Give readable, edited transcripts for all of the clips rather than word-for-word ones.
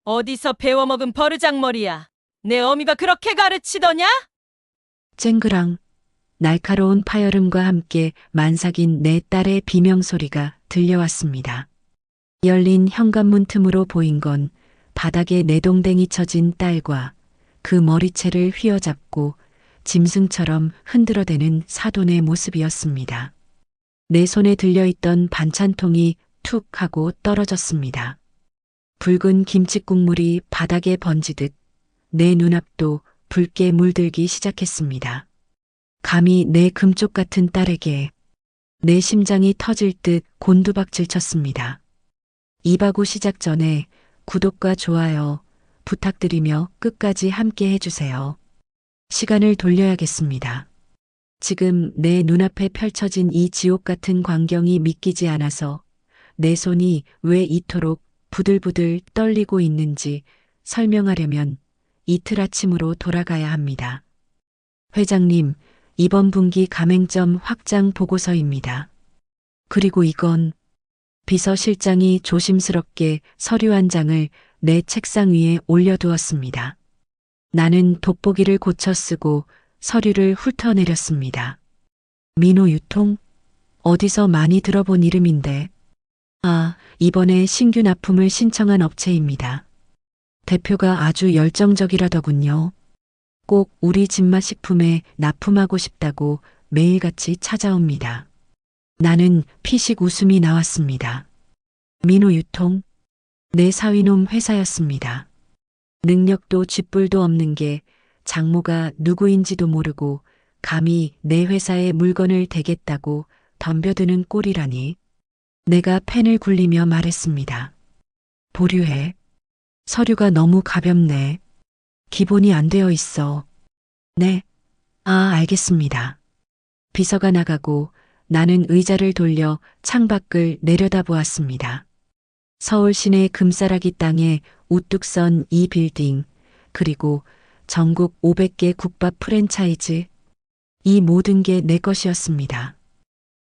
어디서 배워먹은 버르장머리야. 내 어미가 그렇게 가르치더냐? 쨍그랑 날카로운 파열음과 함께 만삭인 내 딸의 비명소리가 들려왔습니다. 열린 현관문 틈으로 보인 건 바닥에 내동댕이 쳐진 딸과 그 머리채를 휘어잡고 짐승처럼 흔들어대는 사돈의 모습이었습니다. 내 손에 들려있던 반찬통이 툭 하고 떨어졌습니다. 붉은 김치국물이 바닥에 번지듯 내 눈앞도 붉게 물들기 시작했습니다. 감히 내 금쪽 같은 딸에게 내 심장이 터질 듯 곤두박질 쳤습니다. 이바구 시작 전에 구독과 좋아요 부탁드리며 끝까지 함께 해주세요. 시간을 돌려야겠습니다. 지금 내 눈앞에 펼쳐진 이 지옥 같은 광경이 믿기지 않아서 내 손이 왜 이토록 부들부들 떨리고 있는지 설명하려면 이틀 아침으로 돌아가야 합니다. 회장님, 이번 분기 가맹점 확장 보고서입니다. 그리고 이건 비서실장이 조심스럽게 서류 한 장을 내 책상 위에 올려두었습니다. 나는 돋보기를 고쳐 쓰고 서류를 훑어내렸습니다. 민호유통? 어디서 많이 들어본 이름인데. 아, 이번에 신규 납품을 신청한 업체입니다. 대표가 아주 열정적이라더군요. 꼭 우리 집맛 식품에 납품하고 싶다고 매일같이 찾아옵니다. 나는 피식 웃음이 나왔습니다. 민호유통? 내 사위놈 회사였습니다. 능력도 쥐뿔도 없는 게 장모가 누구인지도 모르고 감히 내 회사에 물건을 대겠다고 덤벼드는 꼴이라니. 내가 펜을 굴리며 말했습니다. 보류해. 서류가 너무 가볍네. 기본이 안 되어 있어. 네. 아, 알겠습니다. 비서가 나가고 나는 의자를 돌려 창밖을 내려다보았습니다. 서울 시내 금싸라기 땅에 우뚝 선 이 빌딩, 그리고 전국 500개 국밥 프랜차이즈, 이 모든 게 내 것이었습니다.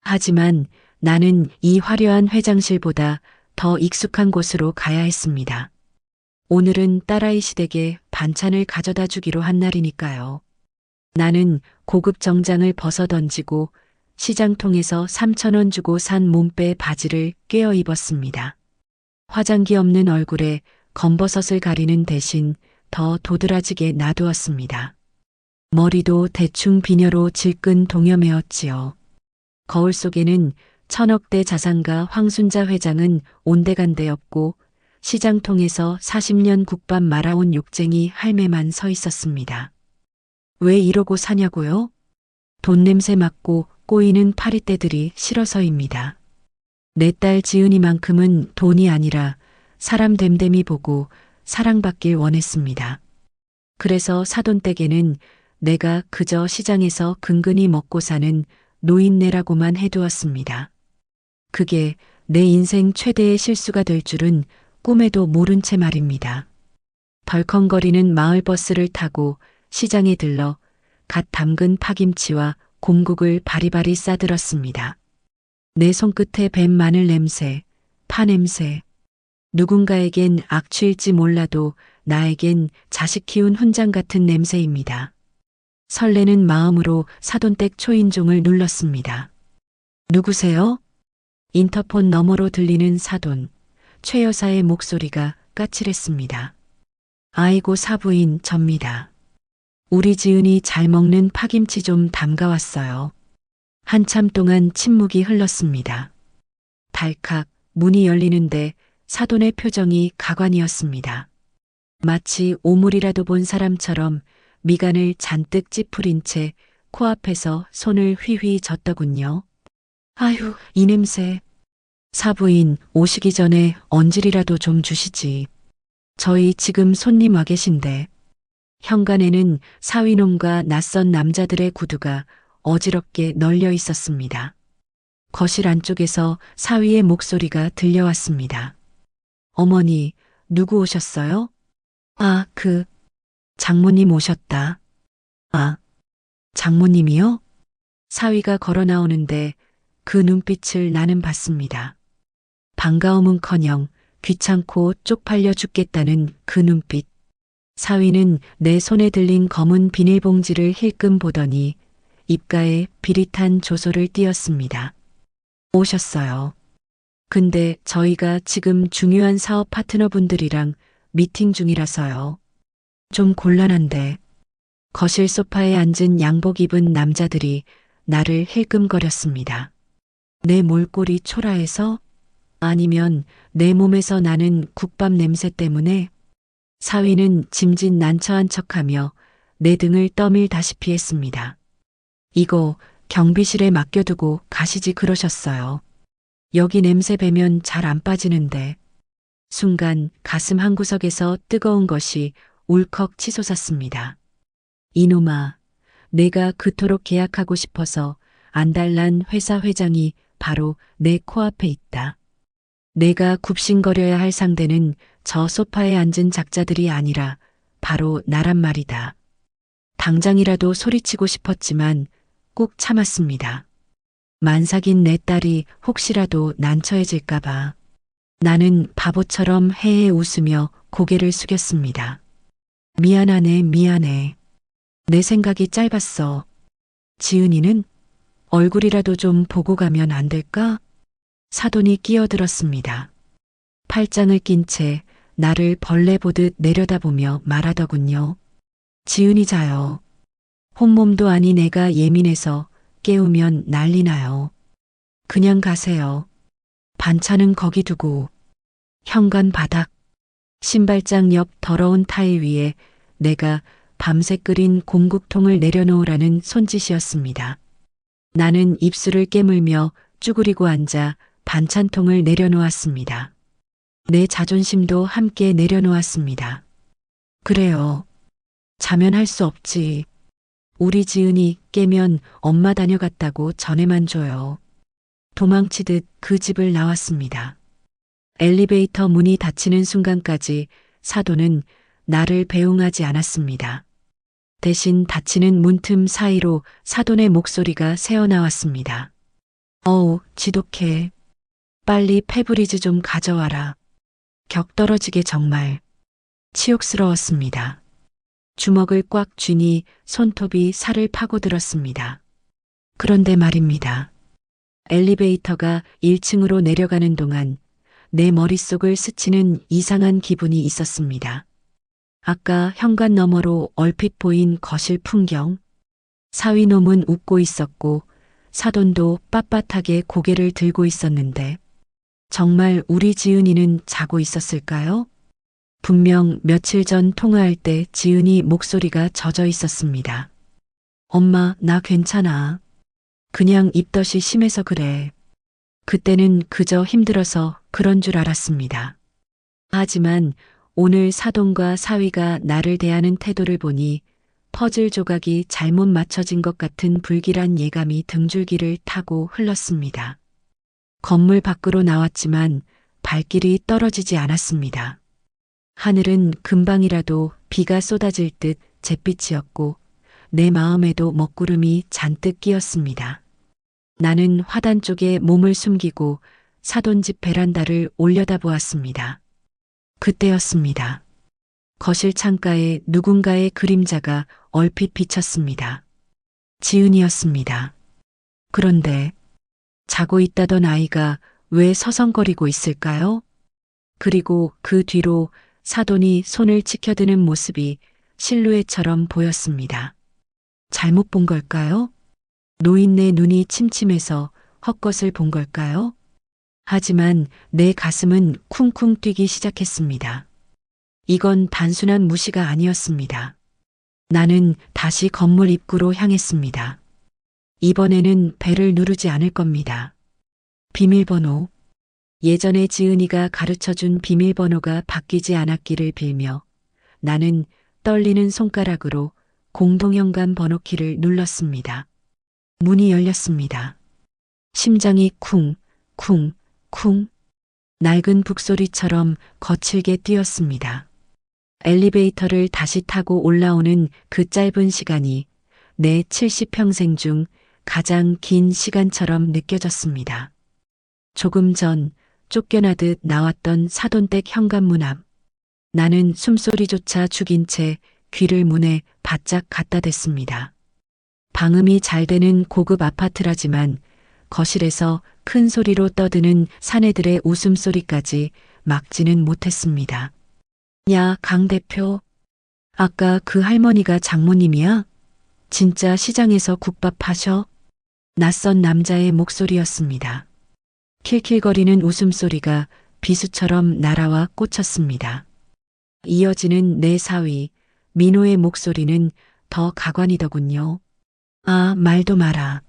하지만 나는 이 화려한 회장실보다 더 익숙한 곳으로 가야 했습니다. 오늘은 딸아이 시댁에 반찬을 가져다 주기로 한 날이니까요. 나는 고급 정장을 벗어 던지고 시장통에서 3,000원 주고 산 몸빼 바지를 꿰어 입었습니다. 화장기 없는 얼굴에 검버섯을 가리는 대신 더 도드라지게 놔두었습니다. 머리도 대충 비녀로 질끈 동여매었지요. 거울 속에는 천억대 자산가 황순자 회장은 온데간데 없고 시장통에서 40년 국밥 말아온 욕쟁이 할매만 서 있었습니다. 왜 이러고 사냐고요? 돈 냄새 맡고 꼬이는 파리떼들이 싫어서입니다. 내 딸 지은이만큼은 돈이 아니라 사람 됨됨이 보고 사랑받길 원했습니다. 그래서 사돈댁에는 내가 그저 시장에서 근근히 먹고 사는 노인네라고만 해두었습니다. 그게 내 인생 최대의 실수가 될 줄은 꿈에도 모른 채 말입니다. 덜컹거리는 마을버스를 타고 시장에 들러 갓 담근 파김치와 곰국을 바리바리 싸들었습니다. 내 손끝에 밴 마늘 냄새, 파 냄새. 누군가에겐 악취일지 몰라도 나에겐 자식 키운 훈장 같은 냄새입니다. 설레는 마음으로 사돈댁 초인종을 눌렀습니다. 누구세요? 인터폰 너머로 들리는 사돈, 최 여사의 목소리가 까칠했습니다. 아이고 사부인 접니다. 우리 지은이 잘 먹는 파김치 좀 담가왔어요. 한참 동안 침묵이 흘렀습니다. 달칵 문이 열리는데 사돈의 표정이 가관이었습니다. 마치 오물이라도 본 사람처럼 미간을 잔뜩 찌푸린 채 코앞에서 손을 휘휘 젓더군요. 아휴, 이 냄새. 사부인 오시기 전에 언질이라도 좀 주시지. 저희 지금 손님 와 계신데. 현관에는 사위놈과 낯선 남자들의 구두가 어지럽게 널려 있었습니다. 거실 안쪽에서 사위의 목소리가 들려왔습니다. 어머니, 누구 오셨어요? 아, 장모님 오셨다. 아, 장모님이요? 사위가 걸어 나오는데 그 눈빛을 나는 봤습니다. 반가움은커녕 귀찮고 쪽팔려 죽겠다는 그 눈빛. 사위는 내 손에 들린 검은 비닐봉지를 힐끔 보더니 입가에 비릿한 조소를 띄었습니다. 오셨어요. 근데 저희가 지금 중요한 사업 파트너분들이랑 미팅 중이라서요. 좀 곤란한데. 거실 소파에 앉은 양복 입은 남자들이 나를 힐끔거렸습니다. 내 몰골이 초라해서? 아니면 내 몸에서 나는 국밥 냄새 때문에? 사위는 짐짓 난처한 척하며 내 등을 떠밀다시피 했습니다. 이거 경비실에 맡겨두고 가시지 그러셨어요. 여기 냄새 배면 잘 안 빠지는데. 순간 가슴 한구석에서 뜨거운 것이 울컥 치솟았습니다. 이놈아, 내가 그토록 계약하고 싶어서 안달난 회사 회장이 바로 내 코앞에 있다. 내가 굽신거려야 할 상대는 저 소파에 앉은 작자들이 아니라 바로 나란 말이다. 당장이라도 소리치고 싶었지만 꾹 참았습니다. 만삭인 내 딸이 혹시라도 난처해질까봐. 나는 바보처럼 헤헤 웃으며 고개를 숙였습니다. 미안하네, 미안해. 내 생각이 짧았어. 지은이는 얼굴이라도 좀 보고 가면 안 될까? 사돈이 끼어들었습니다. 팔짱을 낀 채 나를 벌레 보듯 내려다보며 말하더군요. 지은이 자요. 혼몸도 아닌 애가 예민해서 깨우면 난리 나요. 그냥 가세요. 반찬은 거기 두고. 현관 바닥, 신발장 옆 더러운 타일 위에 내가 밤새 끓인 곰국통을 내려놓으라는 손짓이었습니다. 나는 입술을 깨물며 쭈그리고 앉아 반찬통을 내려놓았습니다. 내 자존심도 함께 내려놓았습니다. 그래요. 자면 할 수 없지. 우리 지은이 깨면 엄마 다녀갔다고 전해만 줘요. 도망치듯 그 집을 나왔습니다. 엘리베이터 문이 닫히는 순간까지 사돈은 나를 배웅하지 않았습니다. 대신 닫히는 문틈 사이로 사돈의 목소리가 새어나왔습니다. 어우, 지독해. 빨리 페브리즈 좀 가져와라. 격 떨어지게 정말. 치욕스러웠습니다. 주먹을 꽉 쥐니 손톱이 살을 파고들었습니다. 그런데 말입니다. 엘리베이터가 1층으로 내려가는 동안 내 머릿속을 스치는 이상한 기분이 있었습니다. 아까 현관 너머로 얼핏 보인 거실 풍경. 사위놈은 웃고 있었고 사돈도 빳빳하게 고개를 들고 있었는데 정말 우리 지은이는 자고 있었을까요? 분명 며칠 전 통화할 때 지은이 목소리가 젖어 있었습니다. 엄마, 나 괜찮아. 그냥 입덧이 심해서 그래. 그때는 그저 힘들어서 그런 줄 알았습니다. 하지만 오늘 사돈과 사위가 나를 대하는 태도를 보니 퍼즐 조각이 잘못 맞춰진 것 같은 불길한 예감이 등줄기를 타고 흘렀습니다. 건물 밖으로 나왔지만 발길이 떨어지지 않았습니다. 하늘은 금방이라도 비가 쏟아질 듯 잿빛이었고 내 마음에도 먹구름이 잔뜩 끼었습니다. 나는 화단 쪽에 몸을 숨기고 사돈집 베란다를 올려다보았습니다. 그때였습니다. 거실 창가에 누군가의 그림자가 얼핏 비쳤습니다. 지은이었습니다. 그런데 자고 있다던 아이가 왜 서성거리고 있을까요? 그리고 그 뒤로 사돈이 손을 치켜드는 모습이 실루엣처럼 보였습니다. 잘못 본 걸까요? 노인네 눈이 침침해서 헛것을 본 걸까요? 하지만 내 가슴은 쿵쿵 뛰기 시작했습니다. 이건 단순한 무시가 아니었습니다. 나는 다시 건물 입구로 향했습니다. 이번에는 벨을 누르지 않을 겁니다. 비밀번호. 예전에 지은이가 가르쳐준 비밀번호가 바뀌지 않았기를 빌며 나는 떨리는 손가락으로 공동현관 번호키를 눌렀습니다. 문이 열렸습니다. 심장이 쿵, 쿵, 쿵. 낡은 북소리처럼 거칠게 뛰었습니다. 엘리베이터를 다시 타고 올라오는 그 짧은 시간이 내 70평생 중 가장 긴 시간처럼 느껴졌습니다. 조금 전 쫓겨나듯 나왔던 사돈댁 현관문 앞. 나는 숨소리조차 죽인 채 귀를 문에 바짝 갖다 댔습니다. 방음이 잘 되는 고급 아파트라지만 거실에서 큰 소리로 떠드는 사내들의 웃음소리까지 막지는 못했습니다. 야, 강 대표. 아까 그 할머니가 장모님이야? 진짜 시장에서 국밥 파셔? 낯선 남자의 목소리였습니다. 킬킬거리는 웃음소리가 비수처럼 날아와 꽂혔습니다. 이어지는 내 사위, 민호의 목소리는 더 가관이더군요. 아, 말도 마라.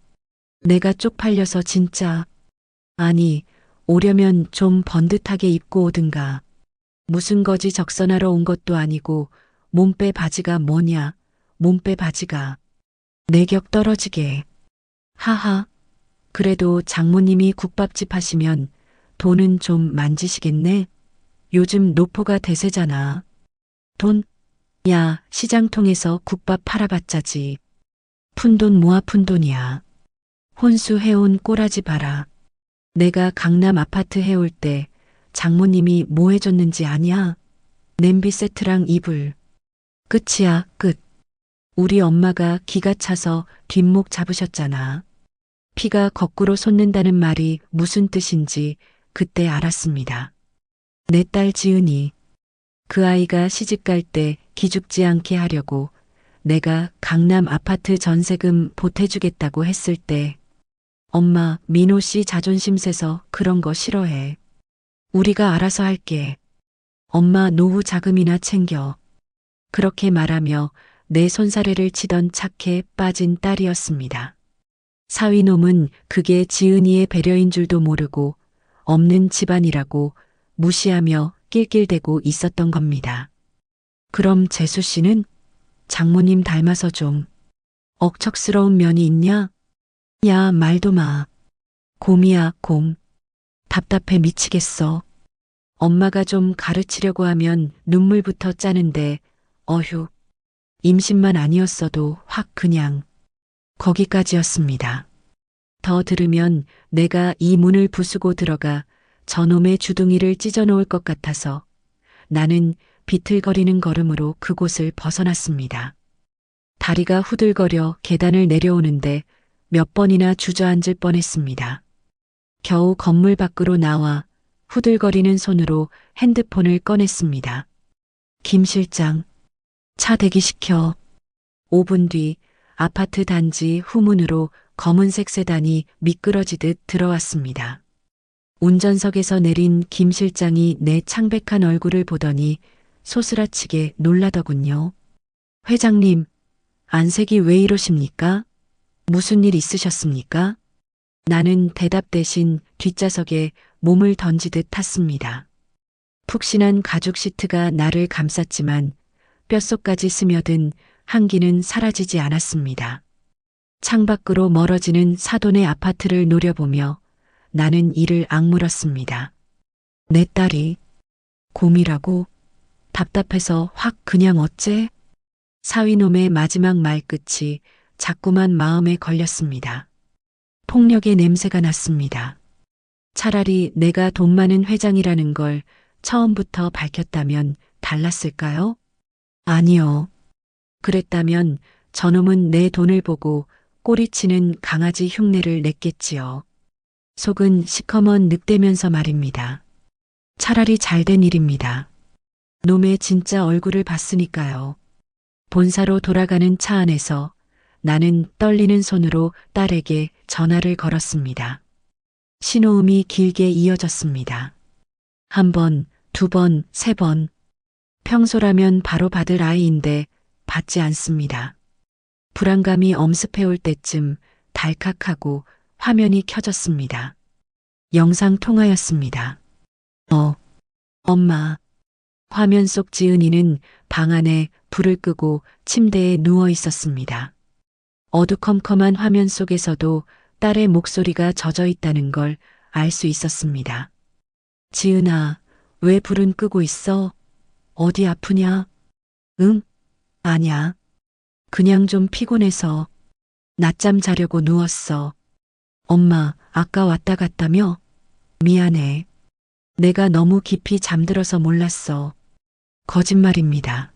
내가 쪽팔려서 진짜. 아니, 오려면 좀 번듯하게 입고 오든가. 무슨 거지 적선하러 온 것도 아니고 몸빼 바지가 뭐냐, 몸빼 바지가. 내 격 떨어지게. 하하. 그래도 장모님이 국밥집 하시면 돈은 좀 만지시겠네? 요즘 노포가 대세잖아. 돈? 야, 시장 통해서 국밥 팔아봤자지. 푼돈 모아 푼돈이야. 혼수 해온 꼬라지 봐라. 내가 강남 아파트 해올 때 장모님이 뭐 해줬는지 아냐? 냄비 세트랑 이불. 끝이야, 끝. 우리 엄마가 기가 차서 뒷목 잡으셨잖아. 피가 거꾸로 솟는다는 말이 무슨 뜻인지 그때 알았습니다. 내 딸 지은이. 그 아이가 시집갈 때 기죽지 않게 하려고 내가 강남 아파트 전세금 보태주겠다고 했을 때 엄마, 민호 씨 자존심 세서 그런 거 싫어해. 우리가 알아서 할게. 엄마 노후 자금이나 챙겨. 그렇게 말하며 내 손사래를 치던 착해 빠진 딸이었습니다. 사위놈은 그게 지은이의 배려인 줄도 모르고 없는 집안이라고 무시하며 낄낄대고 있었던 겁니다. 그럼 재수 씨는 장모님 닮아서 좀 억척스러운 면이 있냐? 야, 말도 마. 곰이야, 곰. 답답해 미치겠어. 엄마가 좀 가르치려고 하면 눈물부터 짜는데 어휴. 임신만 아니었어도 확 그냥 거기까지였습니다. 더 들으면 내가 이 문을 부수고 들어가 저놈의 주둥이를 찢어놓을 것 같아서 나는 비틀거리는 걸음으로 그곳을 벗어났습니다. 다리가 후들거려 계단을 내려오는데 몇 번이나 주저앉을 뻔했습니다. 겨우 건물 밖으로 나와 후들거리는 손으로 핸드폰을 꺼냈습니다. 김 실장, 차 대기시켜. 5분 뒤 아파트 단지 후문으로 검은색 세단이 미끄러지듯 들어왔습니다. 운전석에서 내린 김 실장이 내 창백한 얼굴을 보더니 소스라치게 놀라더군요. 회장님, 안색이 왜 이러십니까? 무슨 일 있으셨습니까? 나는 대답 대신 뒷좌석에 몸을 던지듯 탔습니다. 푹신한 가죽 시트가 나를 감쌌지만 뼛속까지 스며든 한기는 사라지지 않았습니다. 창밖으로 멀어지는 사돈의 아파트를 노려보며 나는 이를 악물었습니다. 내 딸이 곰이라고? 답답해서 확 그냥 어째? 사위놈의 마지막 말끝이 자꾸만 마음에 걸렸습니다. 폭력의 냄새가 났습니다. 차라리 내가 돈 많은 회장이라는 걸 처음부터 밝혔다면 달랐을까요? 아니요. 그랬다면 저놈은 내 돈을 보고 꼬리치는 강아지 흉내를 냈겠지요. 속은 시커먼 늑대면서 말입니다. 차라리 잘된 일입니다. 놈의 진짜 얼굴을 봤으니까요. 본사로 돌아가는 차 안에서 나는 떨리는 손으로 딸에게 전화를 걸었습니다. 신호음이 길게 이어졌습니다. 한 번, 두 번, 세 번. 평소라면 바로 받을 아이인데 받지 않습니다. 불안감이 엄습해올 때쯤 달칵하고 화면이 켜졌습니다. 영상 통화였습니다. 엄마. 화면 속 지은이는 방 안에 불을 끄고 침대에 누워 있었습니다. 어두컴컴한 화면 속에서도 딸의 목소리가 젖어 있다는 걸 알 수 있었습니다. 지은아, 왜 불은 끄고 있어? 어디 아프냐? 응? 아냐. 그냥 좀 피곤해서 낮잠 자려고 누웠어. 엄마, 아까 왔다 갔다며? 미안해. 내가 너무 깊이 잠들어서 몰랐어. 거짓말입니다.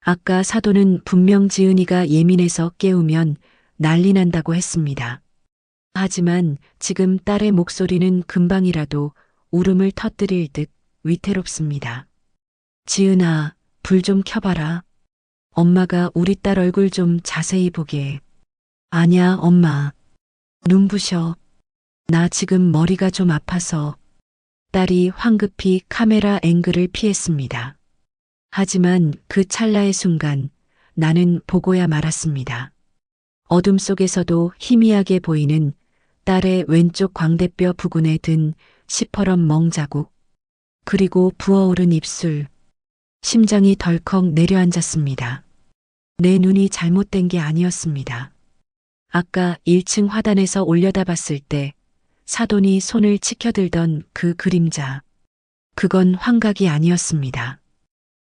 아까 사돈은 분명 지은이가 예민해서 깨우면 난리 난다고 했습니다. 하지만 지금 딸의 목소리는 금방이라도 울음을 터뜨릴 듯 위태롭습니다. 지은아, 불 좀 켜봐라. 엄마가 우리 딸 얼굴 좀 자세히 보게. 아냐, 엄마. 눈부셔. 나 지금 머리가 좀 아파서. 딸이 황급히 카메라 앵글을 피했습니다. 하지만 그 찰나의 순간 나는 보고야 말았습니다. 어둠 속에서도 희미하게 보이는 딸의 왼쪽 광대뼈 부근에 든 시퍼런 멍자국, 그리고 부어오른 입술, 심장이 덜컥 내려앉았습니다. 내 눈이 잘못된 게 아니었습니다. 아까 1층 화단에서 올려다봤을 때 사돈이 손을 치켜들던 그 그림자, 그건 환각이 아니었습니다.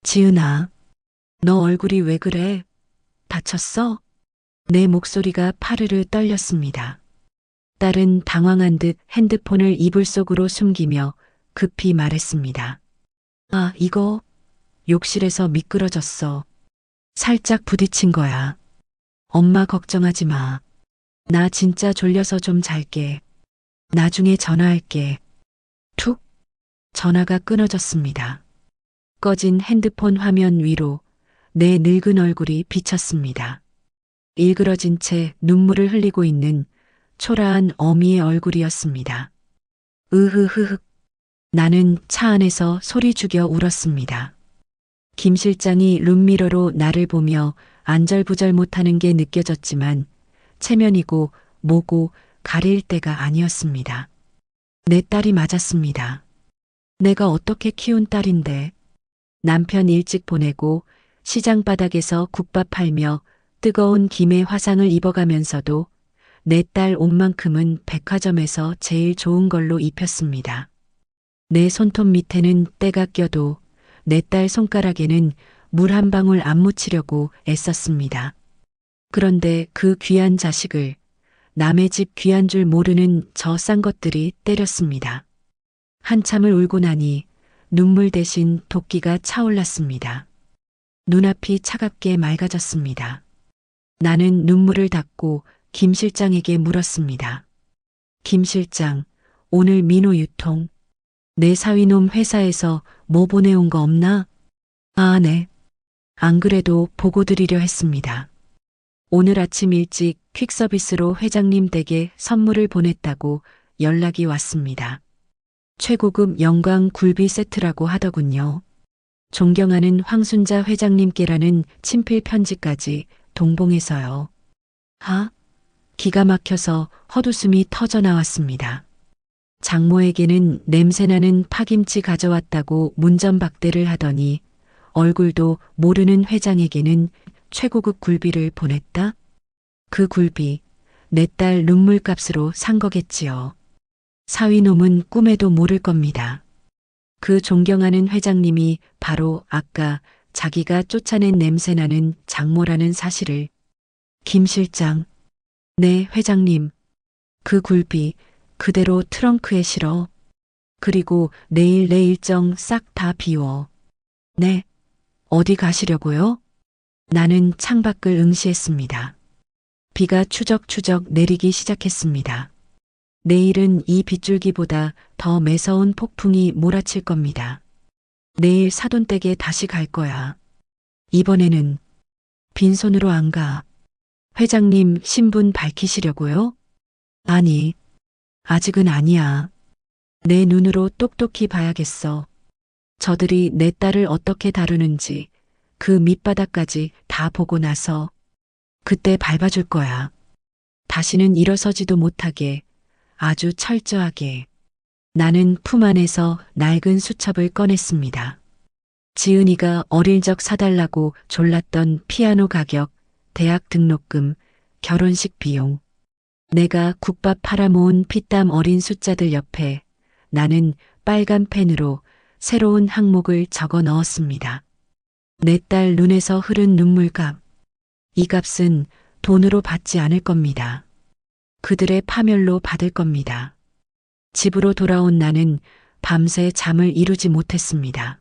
지은아, 너 얼굴이 왜 그래? 다쳤어? 내 목소리가 파르르 떨렸습니다. 딸은 당황한 듯 핸드폰을 이불 속으로 숨기며 급히 말했습니다. 아, 이거 욕실에서 미끄러졌어. 살짝 부딪힌 거야. 엄마 걱정하지 마. 나 진짜 졸려서 좀 잘게. 나중에 전화할게. 툭! 전화가 끊어졌습니다. 꺼진 핸드폰 화면 위로 내 늙은 얼굴이 비쳤습니다. 일그러진 채 눈물을 흘리고 있는 초라한 어미의 얼굴이었습니다. 으흐흐흑. 나는 차 안에서 소리 죽여 울었습니다. 김 실장이 룸미러로 나를 보며 안절부절 못하는 게 느껴졌지만 체면이고 뭐고 가릴 때가 아니었습니다. 내 딸이 맞았습니다. 내가 어떻게 키운 딸인데. 남편 일찍 보내고 시장 바닥에서 국밥 팔며 뜨거운 김의 화상을 입어가면서도 내 딸 옷만큼은 백화점에서 제일 좋은 걸로 입혔습니다. 내 손톱 밑에는 때가 껴도 내 딸 손가락에는 물 한 방울 안 묻히려고 애썼습니다. 그런데 그 귀한 자식을 남의 집 귀한 줄 모르는 저 싼 것들이 때렸습니다. 한참을 울고 나니 눈물 대신 도끼가 차올랐습니다. 눈앞이 차갑게 맑아졌습니다. 나는 눈물을 닦고 김 실장에게 물었습니다. 김 실장, 오늘 민호 유통. 내 사위놈 회사에서 뭐 보내온 거 없나? 아, 네. 안 그래도 보고 드리려 했습니다. 오늘 아침 일찍 퀵서비스로 회장님 댁에 선물을 보냈다고 연락이 왔습니다. 최고급 영광 굴비 세트라고 하더군요. 존경하는 황순자 회장님께라는 친필 편지까지 동봉해서요. 하? 기가 막혀서 헛웃음이 터져 나왔습니다. 장모에게는 냄새나는 파김치 가져왔다고 문전박대를 하더니 얼굴도 모르는 회장에게는 최고급 굴비를 보냈다? 그 굴비, 내 딸 눈물값으로 산 거겠지요. 사위놈은 꿈에도 모를 겁니다. 그 존경하는 회장님이 바로 아까 자기가 쫓아낸 냄새나는 장모라는 사실을. 김 실장, 네, 회장님. 그 굴비 그대로 트렁크에 실어. 그리고 내일 내 일정 싹 다 비워. 네. 어디 가시려고요? 나는 창밖을 응시했습니다. 비가 추적추적 내리기 시작했습니다. 내일은 이 빗줄기보다 더 매서운 폭풍이 몰아칠 겁니다. 내일 사돈댁에 다시 갈 거야. 이번에는 빈손으로 안 가. 회장님 신분 밝히시려고요? 아니, 아직은 아니야. 내 눈으로 똑똑히 봐야겠어. 저들이 내 딸을 어떻게 다루는지 그 밑바닥까지 다 보고 나서 그때 밟아줄 거야. 다시는 일어서지도 못하게 아주 철저하게. 나는 품 안에서 낡은 수첩을 꺼냈습니다. 지은이가 어릴 적 사달라고 졸랐던 피아노 가격, 대학 등록금, 결혼식 비용. 내가 국밥 팔아모은 피땀 어린 숫자들 옆에 나는 빨간 펜으로 새로운 항목을 적어 넣었습니다. 내 딸 눈에서 흐른 눈물값. 이 값은 돈으로 받지 않을 겁니다. 그들의 파멸로 받을 겁니다. 집으로 돌아온 나는 밤새 잠을 이루지 못했습니다.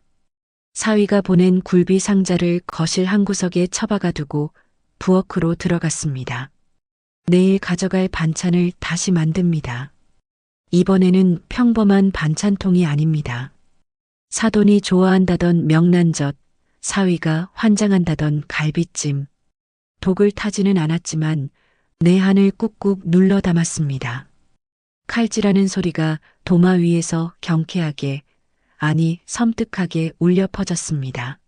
사위가 보낸 굴비 상자를 거실 한 구석에 처박아 두고 부엌으로 들어갔습니다. 내일 가져갈 반찬을 다시 만듭니다. 이번에는 평범한 반찬통이 아닙니다. 사돈이 좋아한다던 명란젓, 사위가 환장한다던 갈비찜. 독을 타지는 않았지만 내 한을 꾹꾹 눌러 담았습니다. 칼질하는 소리가 도마 위에서 경쾌하게, 아니 섬뜩하게 울려 퍼졌습니다.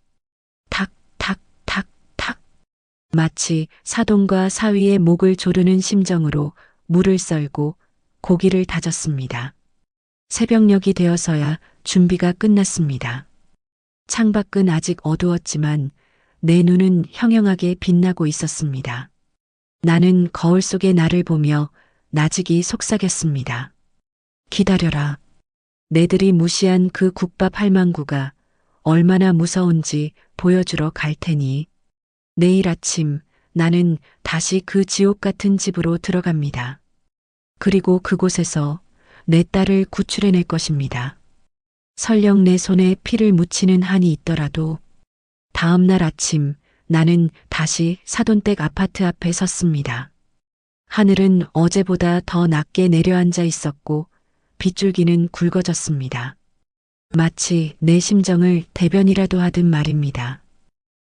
탁, 탁, 탁, 탁. 마치 사돈과 사위의 목을 조르는 심정으로 물을 썰고 고기를 다졌습니다. 새벽녘이 되어서야 준비가 끝났습니다. 창밖은 아직 어두웠지만 내 눈은 형형하게 빛나고 있었습니다. 나는 거울 속의 나를 보며 나직이 속삭였습니다. 기다려라. 내들이 무시한 그 국밥 할망구가 얼마나 무서운지 보여주러 갈 테니. 내일 아침 나는 다시 그 지옥 같은 집으로 들어갑니다. 그리고 그곳에서 내 딸을 구출해낼 것입니다. 설령 내 손에 피를 묻히는 한이 있더라도. 다음 날 아침 나는 다시 사돈댁 아파트 앞에 섰습니다. 하늘은 어제보다 더 낮게 내려앉아 있었고 빗줄기는 굵어졌습니다. 마치 내 심정을 대변이라도 하듯 말입니다.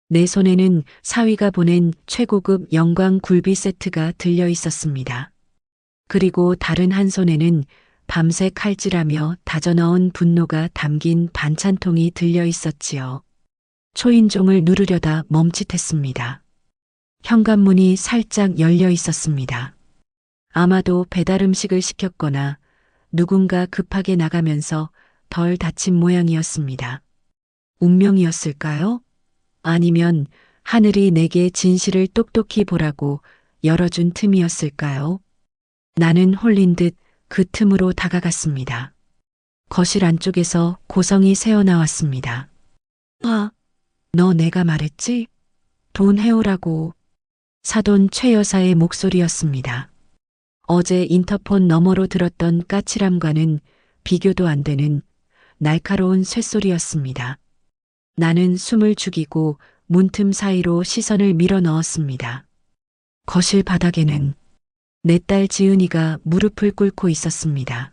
내 손에는 사위가 보낸 최고급 영광 굴비 세트가 들려 있었습니다. 그리고 다른 한 손에는 밤새 칼질하며 다져넣은 분노가 담긴 반찬통이 들려 있었지요. 초인종을 누르려다 멈칫했습니다. 현관문이 살짝 열려 있었습니다. 아마도 배달 음식을 시켰거나 누군가 급하게 나가면서 덜 다친 모양이었습니다. 운명이었을까요? 아니면 하늘이 내게 진실을 똑똑히 보라고 열어준 틈이었을까요? 나는 홀린 듯 그 틈으로 다가갔습니다. 거실 안쪽에서 고성이 새어나왔습니다. 너 내가 말했지? 돈 해오라고. 사돈 최 여사의 목소리였습니다. 어제 인터폰 너머로 들었던 까칠함과는 비교도 안 되는 날카로운 쇳소리였습니다. 나는 숨을 죽이고 문틈 사이로 시선을 밀어 넣었습니다. 거실 바닥에는 내 딸 지은이가 무릎을 꿇고 있었습니다.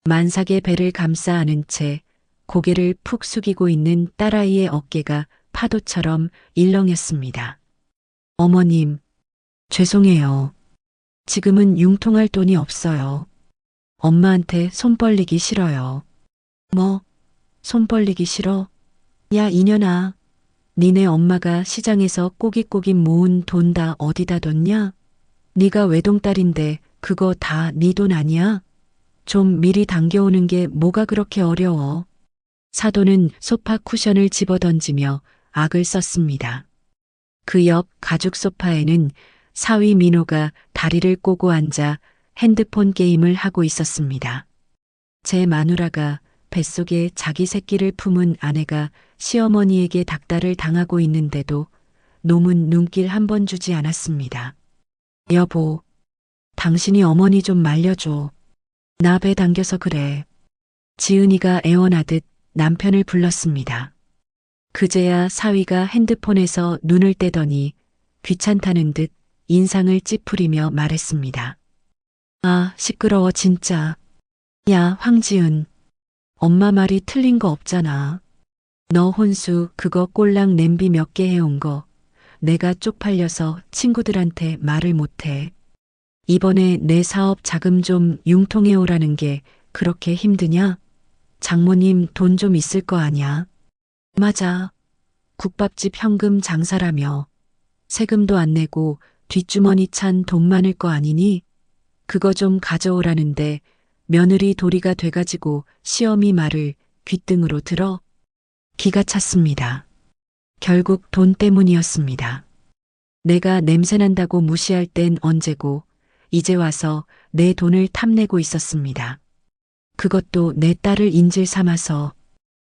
만삭의 배를 감싸 안은 채 고개를 푹 숙이고 있는 딸아이의 어깨가 파도처럼 일렁였습니다. 어머님, 죄송해요. 지금은 융통할 돈이 없어요. 엄마한테 손 벌리기 싫어요. 뭐, 손 벌리기 싫어? 야, 이년아. 니네 엄마가 시장에서 꼬깃꼬깃 모은 돈 다 어디다 뒀냐? 네가 외동딸인데 그거 다 네 돈 아니야? 좀 미리 당겨오는 게 뭐가 그렇게 어려워. 사돈은 소파 쿠션을 집어던지며 악을 썼습니다. 그 옆 가죽 소파에는 사위 민호가 다리를 꼬고 앉아 핸드폰 게임을 하고 있었습니다. 제 마누라가 뱃속에 자기 새끼를 품은 아내가 시어머니에게 닥달을 당하고 있는데도 놈은 눈길 한 번 주지 않았습니다. 여보, 당신이 어머니 좀 말려줘. 나 배 당겨서 그래. 지은이가 애원하듯 남편을 불렀습니다. 그제야 사위가 핸드폰에서 눈을 떼더니 귀찮다는 듯 인상을 찌푸리며 말했습니다. 아, 시끄러워 진짜. 야, 황지은. 엄마 말이 틀린 거 없잖아. 너 혼수 그거 꼴랑 냄비 몇 개 해온 거 내가 쪽팔려서 친구들한테 말을 못해. 이번에 내 사업 자금 좀 융통해 오라는 게 그렇게 힘드냐? 장모님 돈 좀 있을 거 아냐? 맞아. 국밥집 현금 장사라며. 세금도 안 내고 뒷주머니 찬 돈 많을 거 아니니? 그거 좀 가져오라는데 며느리 도리가 돼가지고 시어미 말을 귓등으로 들어? 기가 찼습니다. 결국 돈 때문이었습니다. 내가 냄새난다고 무시할 땐 언제고 이제 와서 내 돈을 탐내고 있었습니다. 그것도 내 딸을 인질 삼아서.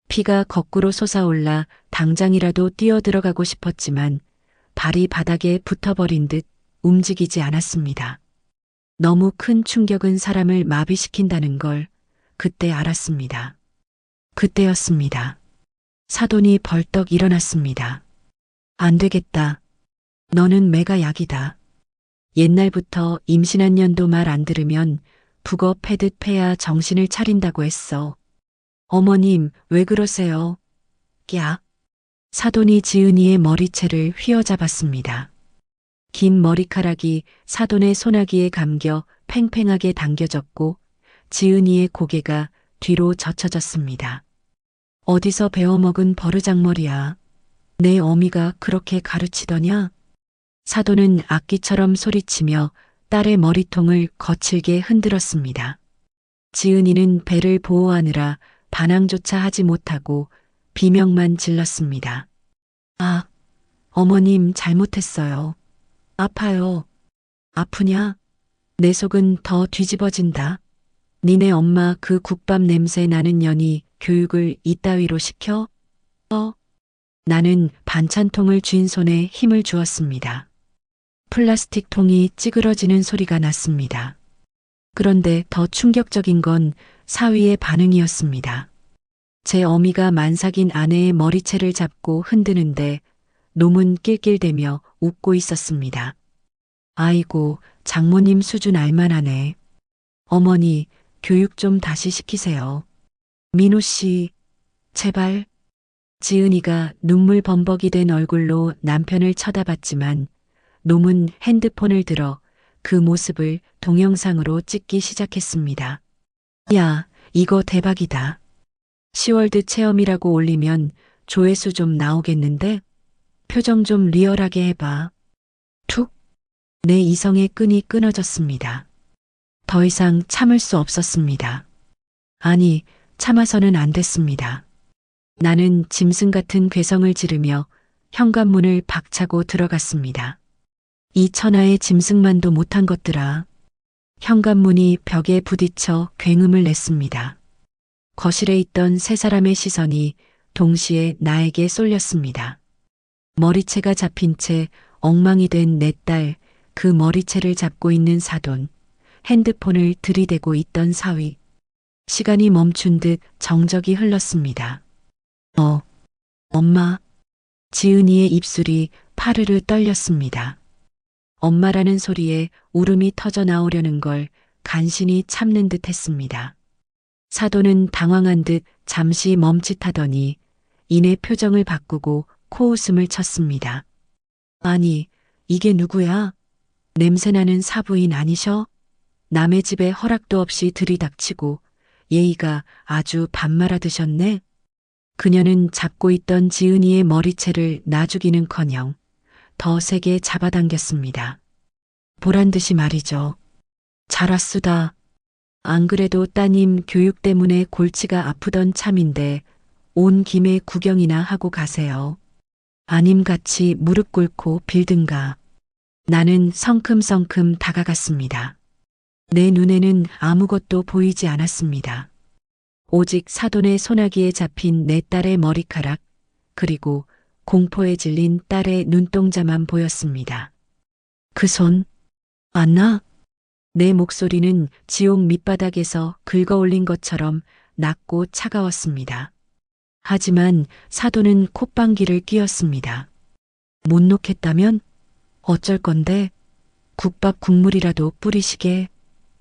피가 거꾸로 솟아올라 당장이라도 뛰어들어가고 싶었지만 발이 바닥에 붙어버린 듯 움직이지 않았습니다. 너무 큰 충격은 사람을 마비시킨다는 걸 그때 알았습니다. 그때였습니다. 사돈이 벌떡 일어났습니다. 안 되겠다. 너는 매가 약이다. 옛날부터 임신한 년도 말 안 들으면 북어 패듯 패야 정신을 차린다고 했어. 어머님, 왜 그러세요? 야. 사돈이 지은이의 머리채를 휘어잡았습니다. 긴 머리카락이 사돈의 소나기에 감겨 팽팽하게 당겨졌고 지은이의 고개가 뒤로 젖혀졌습니다. 어디서 배워먹은 버르장머리야. 내 어미가 그렇게 가르치더냐? 사돈은 악기처럼 소리치며 딸의 머리통을 거칠게 흔들었습니다. 지은이는 배를 보호하느라 반항조차 하지 못하고 비명만 질렀습니다. 아, 어머님 잘못했어요. 아파요. 아프냐? 내 속은 더 뒤집어진다. 니네 엄마 그 국밥 냄새 나는 년이 교육을 이따위로 시켜? 나는 반찬통을 쥔 손에 힘을 주었습니다. 플라스틱 통이 찌그러지는 소리가 났습니다. 그런데 더 충격적인 건 사위의 반응이었습니다. 제 어미가 만삭인 아내의 머리채를 잡고 흔드는데 놈은 낄낄대며 웃고 있었습니다. 아이고, 장모님 수준 알만하네. 어머니, 교육 좀 다시 시키세요. 민호 씨, 제발. 지은이가 눈물 범벅이 된 얼굴로 남편을 쳐다봤지만 놈은 핸드폰을 들어 그 모습을 동영상으로 찍기 시작했습니다. 야, 이거 대박이다. 시월드 체험이라고 올리면 조회수 좀 나오겠는데? 표정 좀 리얼하게 해봐. 툭! 내 이성의 끈이 끊어졌습니다. 더 이상 참을 수 없었습니다. 아니, 참아서는 안 됐습니다. 나는 짐승 같은 괴성을 지르며 현관문을 박차고 들어갔습니다. 이 천하의 짐승만도 못한 것들아. 현관문이 벽에 부딪혀 굉음을 냈습니다. 거실에 있던 세 사람의 시선이 동시에 나에게 쏠렸습니다. 머리채가 잡힌 채 엉망이 된 내 딸, 그 머리채를 잡고 있는 사돈, 핸드폰을 들이대고 있던 사위. 시간이 멈춘 듯 정적이 흘렀습니다. 엄마. 지은이의 입술이 파르르 떨렸습니다. 엄마라는 소리에 울음이 터져 나오려는 걸 간신히 참는 듯 했습니다. 사돈은 당황한 듯 잠시 멈칫하더니 이내 표정을 바꾸고 코웃음을 쳤습니다. 아니, 이게 누구야? 냄새나는 사부인 아니셔? 남의 집에 허락도 없이 들이닥치고 예의가 아주 반말하드셨네? 그녀는 잡고 있던 지은이의 머리채를 놔주기는커녕 더 세게 잡아당겼습니다. 보란듯이 말이죠. 잘 왔수다. 안 그래도 따님 교육 때문에 골치가 아프던 참인데 온 김에 구경이나 하고 가세요. 아님 같이 무릎 꿇고 빌든가. 나는 성큼성큼 다가갔습니다. 내 눈에는 아무것도 보이지 않았습니다. 오직 사돈의 소나기에 잡힌 내 딸의 머리카락, 그리고 공포에 질린 딸의 눈동자만 보였습니다. 그 손, 안나? 내 목소리는 지옥 밑바닥에서 긁어올린 것처럼 낮고 차가웠습니다. 하지만 사돈은 콧방귀를 뀌었습니다. 못 놓겠다면? 어쩔 건데? 국밥 국물이라도 뿌리시게.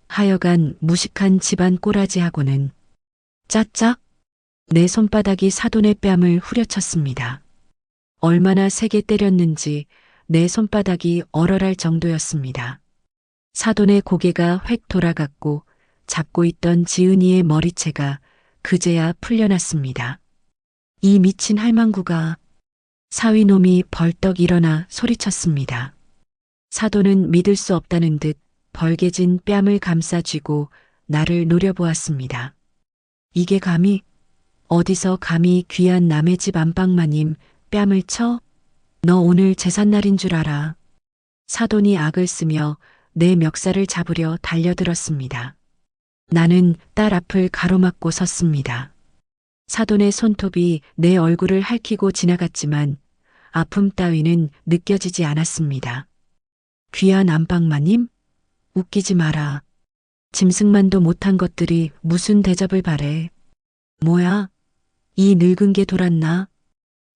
하여간 무식한 집안 꼬라지하고는. 짜짝? 내 손바닥이 사돈의 뺨을 후려쳤습니다. 얼마나 세게 때렸는지 내 손바닥이 얼얼할 정도였습니다. 사돈의 고개가 획 돌아갔고 잡고 있던 지은이의 머리채가 그제야 풀려났습니다. 이 미친 할망구가. 사위놈이 벌떡 일어나 소리쳤습니다. 사돈은 믿을 수 없다는 듯 벌개진 뺨을 감싸쥐고 나를 노려보았습니다. 이게 감히? 어디서 감히 귀한 남의 집 안방마님 뺨을 쳐? 너 오늘 제삿날인 줄 알아. 사돈이 악을 쓰며 내 멱살을 잡으려 달려들었습니다. 나는 딸 앞을 가로막고 섰습니다. 사돈의 손톱이 내 얼굴을 핥히고 지나갔지만 아픔 따위는 느껴지지 않았습니다. 귀한 안방마님? 웃기지 마라. 짐승만도 못한 것들이 무슨 대접을 바래. 뭐야? 이 늙은 게 돌았나?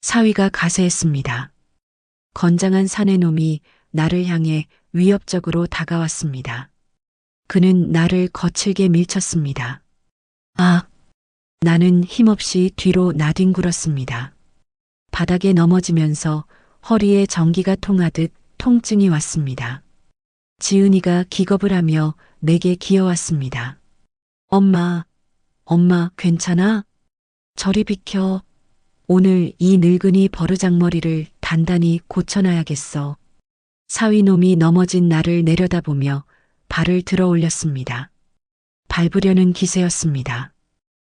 사위가 가세했습니다. 건장한 사내놈이 나를 향해 위협적으로 다가왔습니다. 그는 나를 거칠게 밀쳤습니다. 아! 나는 힘없이 뒤로 나뒹굴었습니다. 바닥에 넘어지면서 허리에 전기가 통하듯 통증이 왔습니다. 지은이가 기겁을 하며 내게 기어왔습니다. 엄마, 엄마 괜찮아? 저리 비켜. 오늘 이 늙은이 버르장머리를 단단히 고쳐놔야겠어. 사위놈이 넘어진 나를 내려다보며 발을 들어 올렸습니다. 밟으려는 기세였습니다.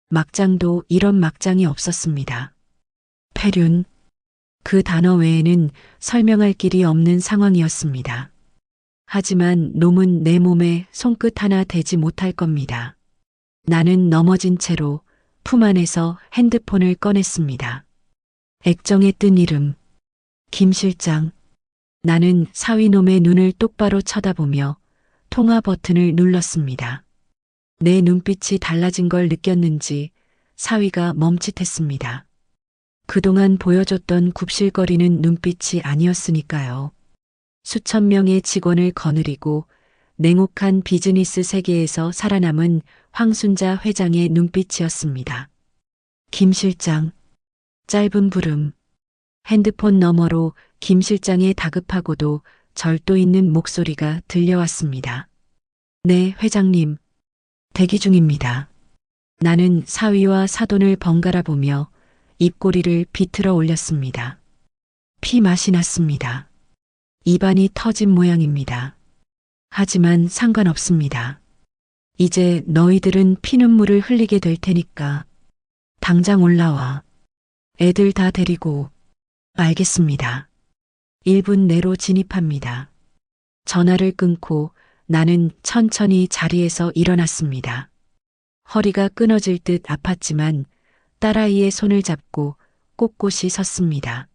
막장도 이런 막장이 없었습니다. 폐륜. 그 단어 외에는 설명할 길이 없는 상황이었습니다. 하지만 놈은 내 몸에 손끝 하나 대지 못할 겁니다. 나는 넘어진 채로 품 안에서 핸드폰을 꺼냈습니다. 액정에 뜬 이름. 김 실장. 나는 사위놈의 눈을 똑바로 쳐다보며 통화 버튼을 눌렀습니다. 내 눈빛이 달라진 걸 느꼈는지 사위가 멈칫했습니다. 그동안 보여줬던 굽실거리는 눈빛이 아니었으니까요. 수천 명의 직원을 거느리고 냉혹한 비즈니스 세계에서 살아남은 황순자 회장의 눈빛이었습니다. 김 실장. 짧은 부름. 핸드폰 너머로 김 실장의 다급하고도 절도 있는 목소리가 들려왔습니다. 네, 회장님. 대기 중입니다. 나는 사위와 사돈을 번갈아 보며 입꼬리를 비틀어 올렸습니다. 피 맛이 났습니다. 입안이 터진 모양입니다. 하지만 상관없습니다. 이제 너희들은 피눈물을 흘리게 될 테니까 당장 올라와. 애들 다 데리고. 알겠습니다. 1분 내로 진입합니다. 전화를 끊고 나는 천천히 자리에서 일어났습니다. 허리가 끊어질 듯 아팠지만 딸아이의 손을 잡고 꼿꼿이 섰습니다.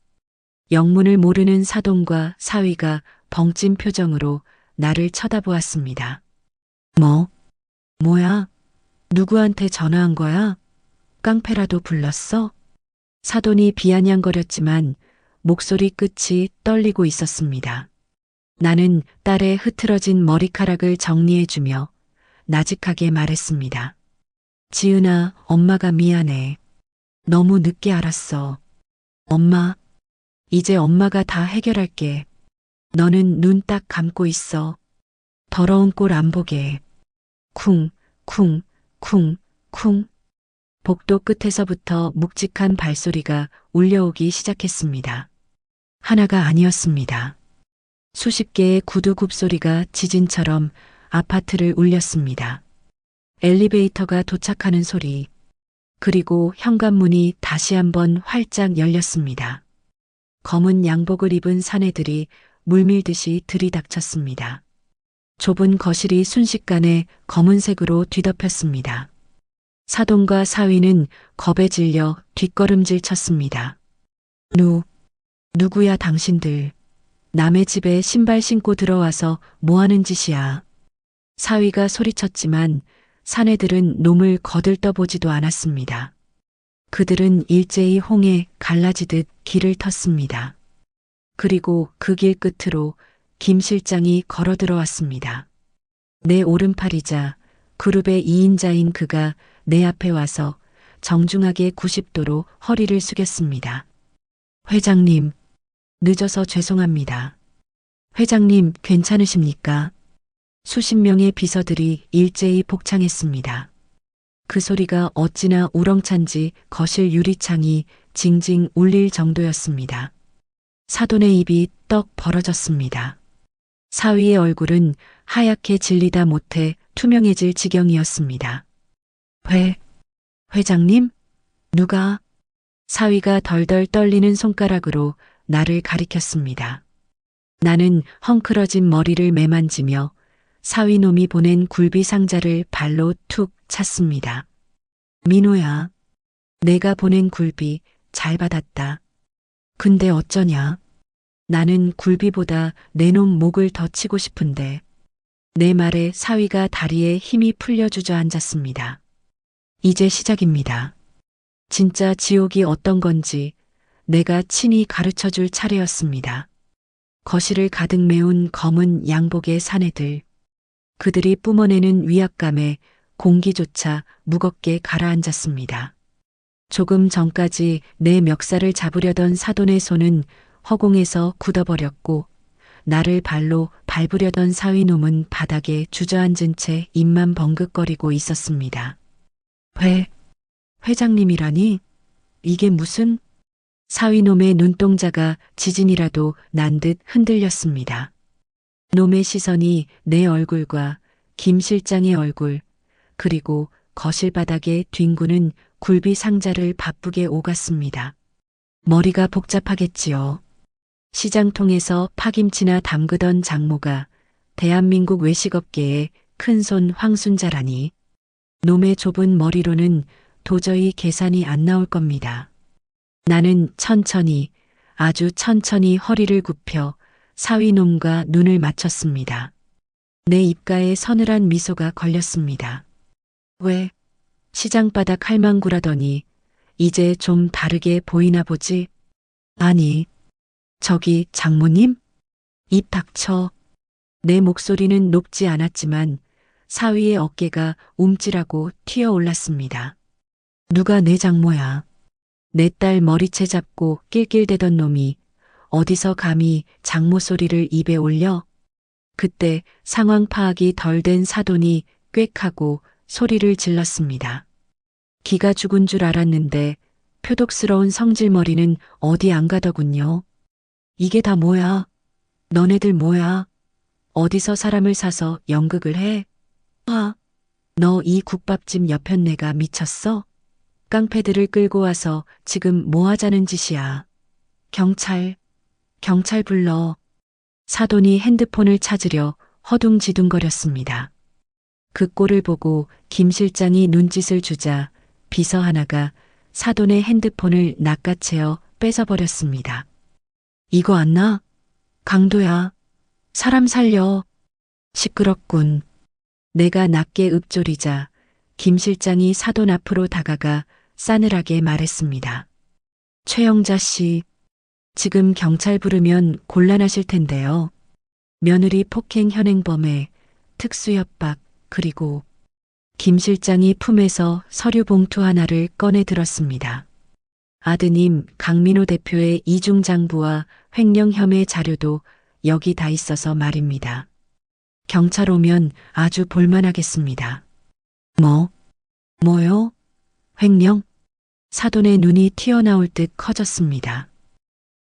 영문을 모르는 사돈과 사위가 벙찐 표정으로 나를 쳐다보았습니다. 뭐야? 누구한테 전화한 거야? 깡패라도 불렀어? 사돈이 비아냥거렸지만 목소리 끝이 떨리고 있었습니다. 나는 딸의 흐트러진 머리카락을 정리해주며 나직하게 말했습니다. 지은아, 엄마가 미안해. 너무 늦게 알았어. 엄마, 이제 엄마가 다 해결할게. 너는 눈 딱 감고 있어. 더러운 꼴 안 보게. 쿵, 쿵, 쿵, 쿵. 복도 끝에서부터 묵직한 발소리가 울려오기 시작했습니다. 하나가 아니었습니다. 수십 개의 구두 굽소리가 지진처럼 아파트를 울렸습니다. 엘리베이터가 도착하는 소리, 그리고 현관문이 다시 한번 활짝 열렸습니다. 검은 양복을 입은 사내들이 물밀듯이 들이닥쳤습니다. 좁은 거실이 순식간에 검은색으로 뒤덮였습니다. 사돈과 사위는 겁에 질려 뒷걸음질 쳤습니다. 누구야 당신들. 남의 집에 신발 신고 들어와서 뭐 하는 짓이야. 사위가 소리쳤지만 사내들은 놈을 거들떠보지도 않았습니다. 그들은 일제히 홍해 갈라지듯 길을 텄습니다. 그리고 그 길 끝으로 김 실장이 걸어 들어왔습니다. 내 오른팔이자 그룹의 2인자인 그가 내 앞에 와서 정중하게 90도로 허리를 숙였습니다. 회장님, 늦어서 죄송합니다. 회장님, 괜찮으십니까? 수십 명의 비서들이 일제히 복창했습니다. 그 소리가 어찌나 우렁찬지 거실 유리창이 징징 울릴 정도였습니다. 사돈의 입이 떡 벌어졌습니다. 사위의 얼굴은 하얗게 질리다 못해 투명해질 지경이었습니다. 회장님? 누가? 사위가 덜덜 떨리는 손가락으로 나를 가리켰습니다. 나는 헝클어진 머리를 매만지며 사위놈이 보낸 굴비 상자를 발로 툭 찼습니다. 민호야, 내가 보낸 굴비 잘 받았다. 근데 어쩌냐? 나는 굴비보다 내 놈 목을 더 치고 싶은데. 내 말에 사위가 다리에 힘이 풀려 주저앉았습니다. 이제 시작입니다. 진짜 지옥이 어떤 건지 내가 친히 가르쳐 줄 차례였습니다. 거실을 가득 메운 검은 양복의 사내들. 그들이 뿜어내는 위압감에 공기조차 무겁게 가라앉았습니다. 조금 전까지 내 멱살을 잡으려던 사돈의 손은 허공에서 굳어버렸고 나를 발로 밟으려던 사위놈은 바닥에 주저앉은 채 입만 벙긋거리고 있었습니다. 회장님이라니? 이게 무슨? 사위놈의 눈동자가 지진이라도 난 듯 흔들렸습니다. 놈의 시선이 내 얼굴과 김 실장의 얼굴, 그리고 거실 바닥에 뒹구는 굴비 상자를 바쁘게 오갔습니다. 머리가 복잡하겠지요. 시장통에서 파김치나 담그던 장모가 대한민국 외식업계의 큰손 황순자라니. 놈의 좁은 머리로는 도저히 계산이 안 나올 겁니다. 나는 천천히, 아주 천천히 허리를 굽혀 사위놈과 눈을 맞췄습니다. 내 입가에 서늘한 미소가 걸렸습니다. 왜? 시장바닥 할망구라더니 이제 좀 다르게 보이나 보지? 아니, 저기 장모님? 입 닥쳐. 내 목소리는 높지 않았지만 사위의 어깨가 움찔하고 튀어올랐습니다. 누가 내 장모야? 내 딸 머리채 잡고 낄낄대던 놈이 어디서 감히 장모 소리를 입에 올려? 그때 상황 파악이 덜 된 사돈이 꽥하고 소리를 질렀습니다. 기가 죽은 줄 알았는데 표독스러운 성질머리는 어디 안 가더군요. 이게 다 뭐야? 너네들 뭐야? 어디서 사람을 사서 연극을 해? 너 이 국밥집 여편네가 미쳤어? 깡패들을 끌고 와서 지금 뭐 하자는 짓이야? 경찰 불러. 사돈이 핸드폰을 찾으려 허둥지둥거렸습니다. 그 꼴을 보고 김 실장이 눈짓을 주자 비서 하나가 사돈의 핸드폰을 낚아채어 뺏어버렸습니다. 이거 안 나? 강도야. 사람 살려. 시끄럽군. 내가 낮게 읊조리자 김 실장이 사돈 앞으로 다가가 싸늘하게 말했습니다. 최영자 씨, 지금 경찰 부르면 곤란하실 텐데요. 며느리 폭행 현행범에 특수협박, 그리고 김 실장이 품에서 서류 봉투 하나를 꺼내 들었습니다. 아드님 강민호 대표의 이중장부와 횡령 혐의 자료도 여기 다 있어서 말입니다. 경찰 오면 아주 볼만하겠습니다. 뭐요? 횡령? 사돈의 눈이 튀어나올 듯 커졌습니다.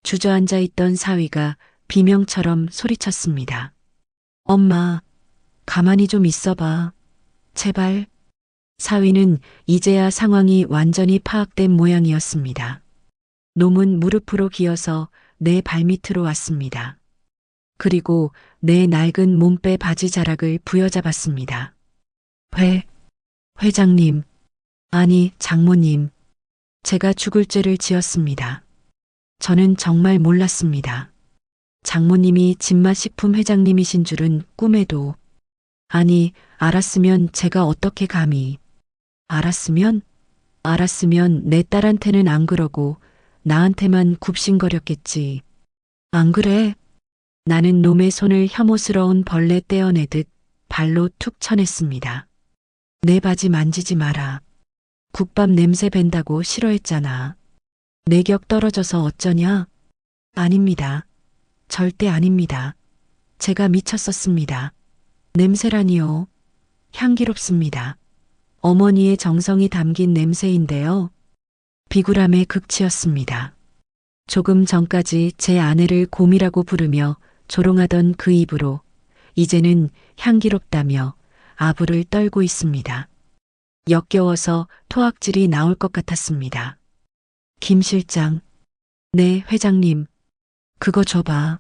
주저앉아 있던 사위가 비명처럼 소리쳤습니다. 엄마, 가만히 좀 있어봐. 제발. 사위는 이제야 상황이 완전히 파악된 모양이었습니다. 놈은 무릎으로 기어서 내 발밑으로 왔습니다. 그리고 내 낡은 몸빼 바지 자락을 부여잡았습니다. 회장님, 아니 장모님, 제가 죽을 죄를 지었습니다. 저는 정말 몰랐습니다. 장모님이 진맛식품 회장님이신 줄은 꿈에도. 아니, 알았으면 제가 어떻게 감히. 알았으면 내 딸한테는 안 그러고 나한테만 굽신거렸겠지. 안 그래? 나는 놈의 손을 혐오스러운 벌레 떼어내듯 발로 툭 쳐냈습니다. 내 바지 만지지 마라. 국밥 냄새 밴다고 싫어했잖아. 내 격 떨어져서 어쩌냐? 아닙니다. 절대 아닙니다. 제가 미쳤었습니다. 냄새라니요. 향기롭습니다. 어머니의 정성이 담긴 냄새인데요. 비굴함의 극치였습니다. 조금 전까지 제 아내를 곰이라고 부르며 조롱하던 그 입으로 이제는 향기롭다며 아부를 떨고 있습니다. 역겨워서 토악질이 나올 것 같았습니다. 김 실장. 네, 회장님. 그거 줘봐.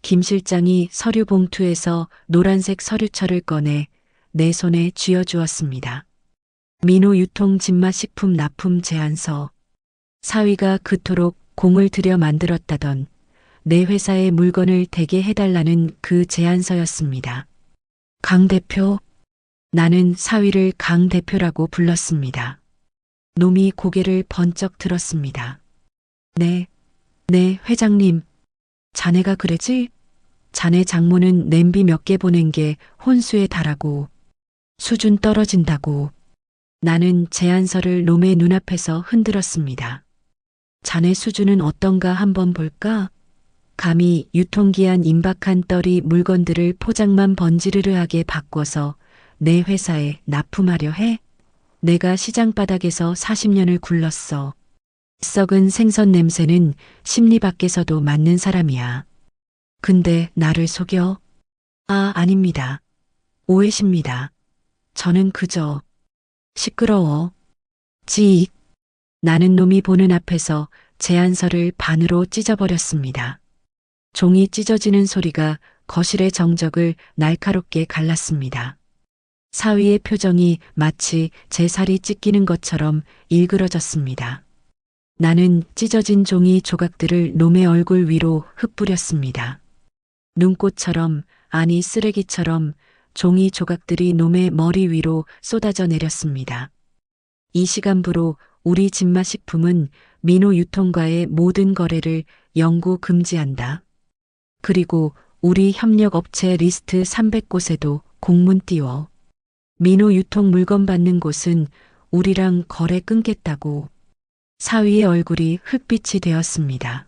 김 실장이 서류 봉투에서 노란색 서류철을 꺼내 내 손에 쥐어주었습니다. 민호 유통 진맛식품 납품 제안서. 사위가 그토록 공을 들여 만들었다던 내 회사의 물건을 대게 해달라는 그 제안서였습니다. 강 대표. 나는 사위를 강 대표라고 불렀습니다. 놈이 고개를 번쩍 들었습니다. 네, 회장님. 자네가 그랬지? 자네 장모는 냄비 몇 개 보낸 게 혼수에 달하고 수준 떨어진다고. 나는 제안서를 놈의 눈앞에서 흔들었습니다. 자네 수준은 어떤가 한번 볼까? 감히 유통기한 임박한 떨이 물건들을 포장만 번지르르하게 바꿔서 내 회사에 납품하려 해? 내가 시장 바닥에서 40년을 굴렀어. 썩은 생선 냄새는 심리 밖에서도 맡는 사람이야. 근데 나를 속여? 아닙니다. 오해십니다. 저는 그저 시끄러워. 지익. 나는 놈이 보는 앞에서 제안서를 반으로 찢어버렸습니다. 종이 찢어지는 소리가 거실의 정적을 날카롭게 갈랐습니다. 사위의 표정이 마치 제 살이 찢기는 것처럼 일그러졌습니다. 나는 찢어진 종이 조각들을 놈의 얼굴 위로 흩뿌렸습니다. 눈꽃처럼, 아니 쓰레기처럼 종이 조각들이 놈의 머리 위로 쏟아져 내렸습니다. 이 시간부로 우리 진마식품은 민호 유통과의 모든 거래를 영구 금지한다. 그리고 우리 협력업체 리스트 300곳에도 공문 띄워. 민호 유통 물건 받는 곳은 우리랑 거래 끊겠다고. 사위의 얼굴이 흑빛이 되었습니다.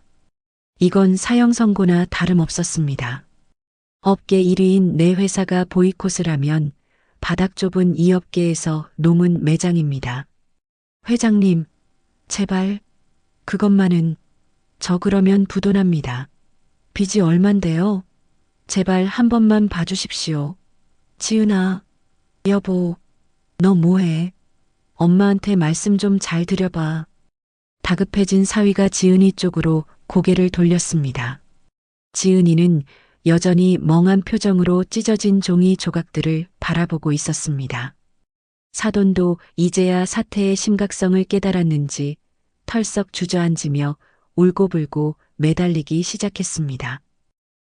이건 사형 선고나 다름없었습니다. 업계 1위인 내 회사가 보이콧을 하면 바닥 좁은 이 업계에서 놈은 매장입니다. 회장님, 제발 그것만은. 저 그러면 부도납니다. 빚이 얼만데요? 제발 한 번만 봐주십시오. 지은아, 여보, 너 뭐해? 엄마한테 말씀 좀 잘 드려봐. 다급해진 사위가 지은이 쪽으로 고개를 돌렸습니다. 지은이는 여전히 멍한 표정으로 찢어진 종이 조각들을 바라보고 있었습니다. 사돈도 이제야 사태의 심각성을 깨달았는지 털썩 주저앉으며 울고불고 매달리기 시작했습니다.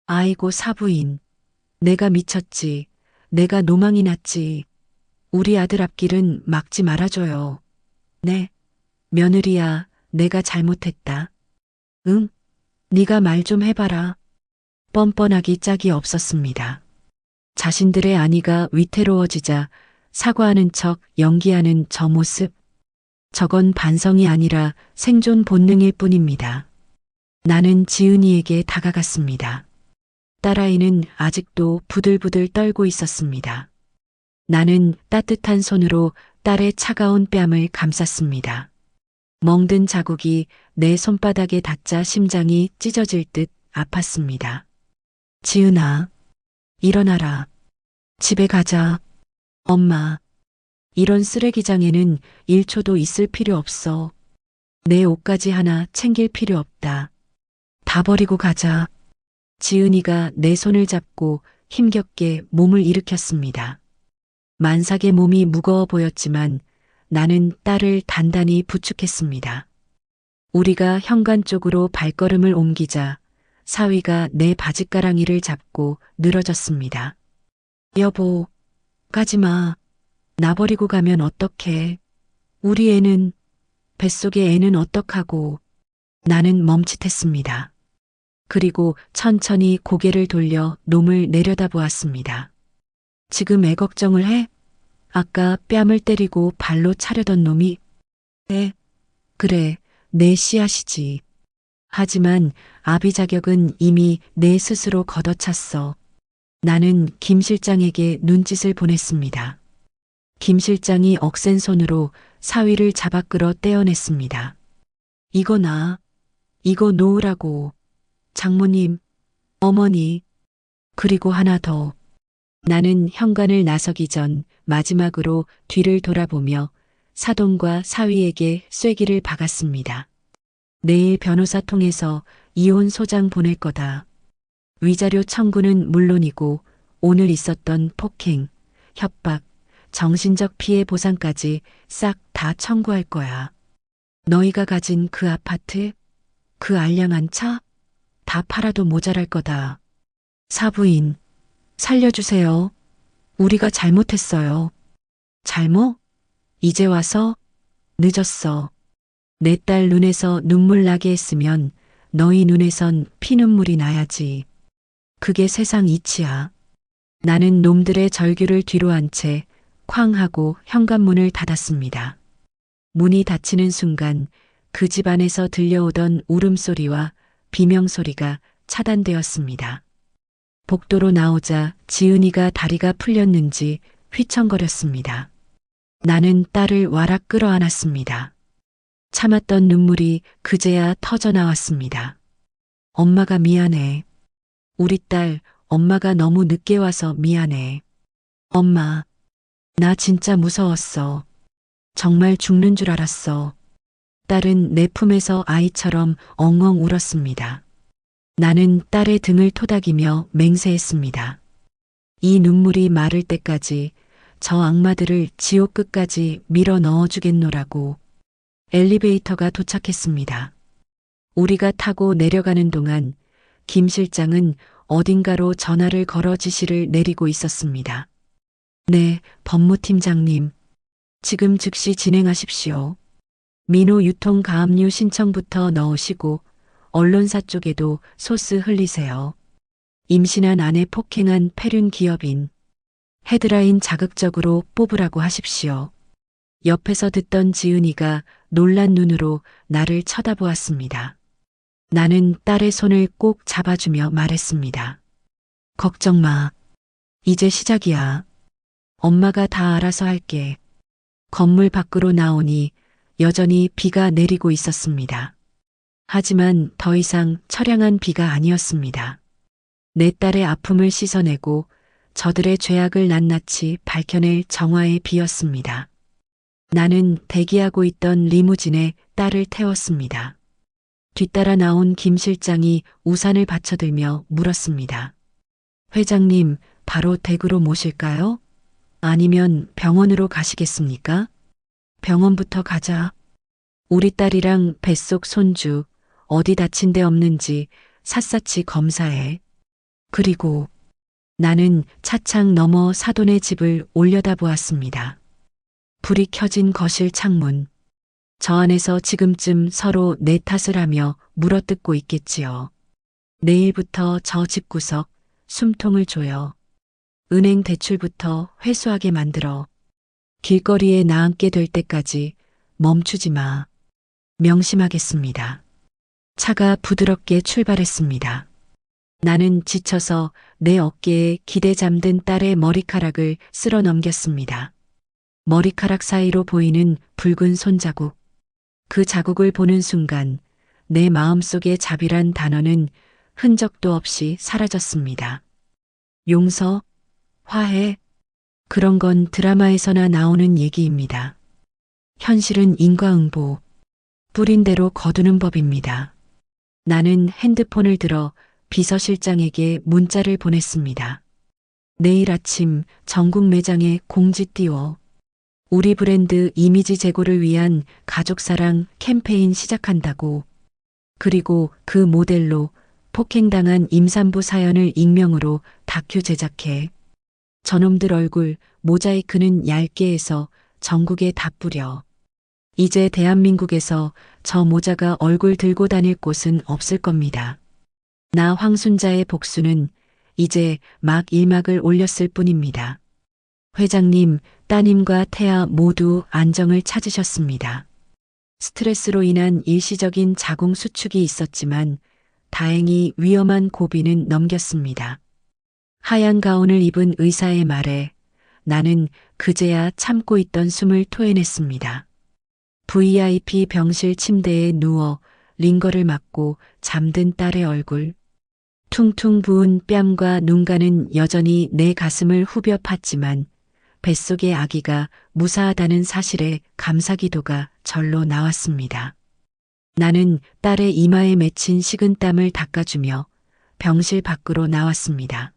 아이고 사부인, 내가 미쳤지. 내가 노망이 났지. 우리 아들 앞길은 막지 말아줘요. 네, 며느리야, 내가 잘못했다. 응? 네가 말 좀 해봐라. 뻔뻔하기 짝이 없었습니다. 자신들의 아니가 위태로워지자 사과하는 척 연기하는 저 모습. 저건 반성이 아니라 생존 본능일 뿐입니다. 나는 지은이에게 다가갔습니다. 딸아이는 아직도 부들부들 떨고 있었습니다. 나는 따뜻한 손으로 딸의 차가운 뺨을 감쌌습니다. 멍든 자국이 내 손바닥에 닿자 심장이 찢어질 듯 아팠습니다. 지은아, 일어나라. 집에 가자. 엄마, 이런 쓰레기장에는 1초도 있을 필요 없어. 내 옷까지 하나 챙길 필요 없다. 다 버리고 가자. 지은이가 내 손을 잡고 힘겹게 몸을 일으켰습니다. 만삭의 몸이 무거워 보였지만 나는 딸을 단단히 부축했습니다. 우리가 현관 쪽으로 발걸음을 옮기자 사위가 내 바짓가랑이를 잡고 늘어졌습니다. 여보, 가지마. 나 버리고 가면 어떡해. 우리 애는, 뱃속의 애는 어떡하고. 나는 멈칫했습니다. 그리고 천천히 고개를 돌려 놈을 내려다보았습니다. 지금 애 걱정을 해? 아까 뺨을 때리고 발로 차려던 놈이. 그래, 내 씨앗이지. 하지만 아비 자격은 이미 내 스스로 걷어찼어. 나는 김 실장에게 눈짓을 보냈습니다. 김 실장이 억센 손으로 사위를 잡아 끌어 떼어냈습니다. 이거 놔. 이거 놓으라고. 장모님, 어머니, 그리고 하나 더. 나는 현관을 나서기 전 마지막으로 뒤를 돌아보며 사돈과 사위에게 쐐기를 박았습니다. 내일 변호사 통해서 이혼 소장 보낼 거다. 위자료 청구는 물론이고 오늘 있었던 폭행, 협박, 정신적 피해 보상까지 싹 다 청구할 거야. 너희가 가진 그 아파트, 그 알량한 차, 다 팔아도 모자랄 거다. 사부인, 살려주세요. 우리가 잘못했어요. 잘못? 이제 와서? 늦었어. 내 딸 눈에서 눈물 나게 했으면 너희 눈에선 피눈물이 나야지. 그게 세상 이치야. 나는 놈들의 절규를 뒤로 한 채 쾅 하고 현관문을 닫았습니다. 문이 닫히는 순간 그 집 안에서 들려오던 울음소리와 비명소리가 차단되었습니다. 복도로 나오자 지은이가 다리가 풀렸는지 휘청거렸습니다. 나는 딸을 와락 끌어안았습니다. 참았던 눈물이 그제야 터져 나왔습니다. 엄마가 미안해. 우리 딸, 엄마가 너무 늦게 와서 미안해. 엄마, 나 진짜 무서웠어. 정말 죽는 줄 알았어. 딸은 내 품에서 아이처럼 엉엉 울었습니다. 나는 딸의 등을 토닥이며 맹세했습니다. 이 눈물이 마를 때까지 저 악마들을 지옥 끝까지 밀어 넣어주겠노라고. 엘리베이터가 도착했습니다. 우리가 타고 내려가는 동안 김 실장은 어딘가로 전화를 걸어 지시를 내리고 있었습니다. 네, 법무팀장님. 지금 즉시 진행하십시오. 민호 유통가압류 신청부터 넣으시고 언론사 쪽에도 소스 흘리세요. 임신한 아내 폭행한 폐륜 기업인. 헤드라인 자극적으로 뽑으라고 하십시오. 옆에서 듣던 지은이가 놀란 눈으로 나를 쳐다보았습니다. 나는 딸의 손을 꼭 잡아주며 말했습니다. 걱정 마. 이제 시작이야. 엄마가 다 알아서 할게. 건물 밖으로 나오니 여전히 비가 내리고 있었습니다. 하지만 더 이상 처량한 비가 아니었습니다. 내 딸의 아픔을 씻어내고 저들의 죄악을 낱낱이 밝혀낼 정화의 비였습니다. 나는 대기하고 있던 리무진에 딸을 태웠습니다. 뒤따라 나온 김 실장이 우산을 받쳐들며 물었습니다. 회장님, 바로 댁으로 모실까요? 아니면 병원으로 가시겠습니까? 병원부터 가자. 우리 딸이랑 뱃속 손주, 어디 다친 데 없는지 샅샅이 검사해. 그리고 나는 차창 너머 사돈의 집을 올려다보았습니다. 불이 켜진 거실 창문. 저 안에서 지금쯤 서로 내 탓을 하며 물어뜯고 있겠지요. 내일부터 저 집구석 숨통을 조여. 은행 대출부터 회수하게 만들어. 길거리에 나앉게 될 때까지 멈추지 마. 명심하겠습니다. 차가 부드럽게 출발했습니다. 나는 지쳐서 내 어깨에 기대 잠든 딸의 머리카락을 쓸어 넘겼습니다. 머리카락 사이로 보이는 붉은 손자국. 그 자국을 보는 순간 내 마음속의 자비란 단어는 흔적도 없이 사라졌습니다. 용서, 화해, 그런 건 드라마에서나 나오는 얘기입니다. 현실은 인과응보, 뿌린 대로 거두는 법입니다. 나는 핸드폰을 들어 비서실장에게 문자를 보냈습니다. 내일 아침 전국 매장에 공지 띄워. 우리 브랜드 이미지 제고를 위한 가족사랑 캠페인 시작한다고. 그리고 그 모델로 폭행당한 임산부 사연을 익명으로 다큐 제작해. 저놈들 얼굴 모자이크는 얇게 해서 전국에 다 뿌려. 이제 대한민국에서 저 모자가 얼굴 들고 다닐 곳은 없을 겁니다. 나 황순자의 복수는 이제 막 1막을 올렸을 뿐입니다. 회장님, 따님과 태아 모두 안정을 찾으셨습니다. 스트레스로 인한 일시적인 자궁 수축이 있었지만 다행히 위험한 고비는 넘겼습니다. 하얀 가운을 입은 의사의 말에 나는 그제야 참고 있던 숨을 토해냈습니다. VIP 병실 침대에 누워 링거를 맞고 잠든 딸의 얼굴. 퉁퉁 부은 뺨과 눈가는 여전히 내 가슴을 후벼 팠지만 뱃속의 아기가 무사하다는 사실에 감사기도가 절로 나왔습니다. 나는 딸의 이마에 맺힌 식은땀을 닦아주며 병실 밖으로 나왔습니다.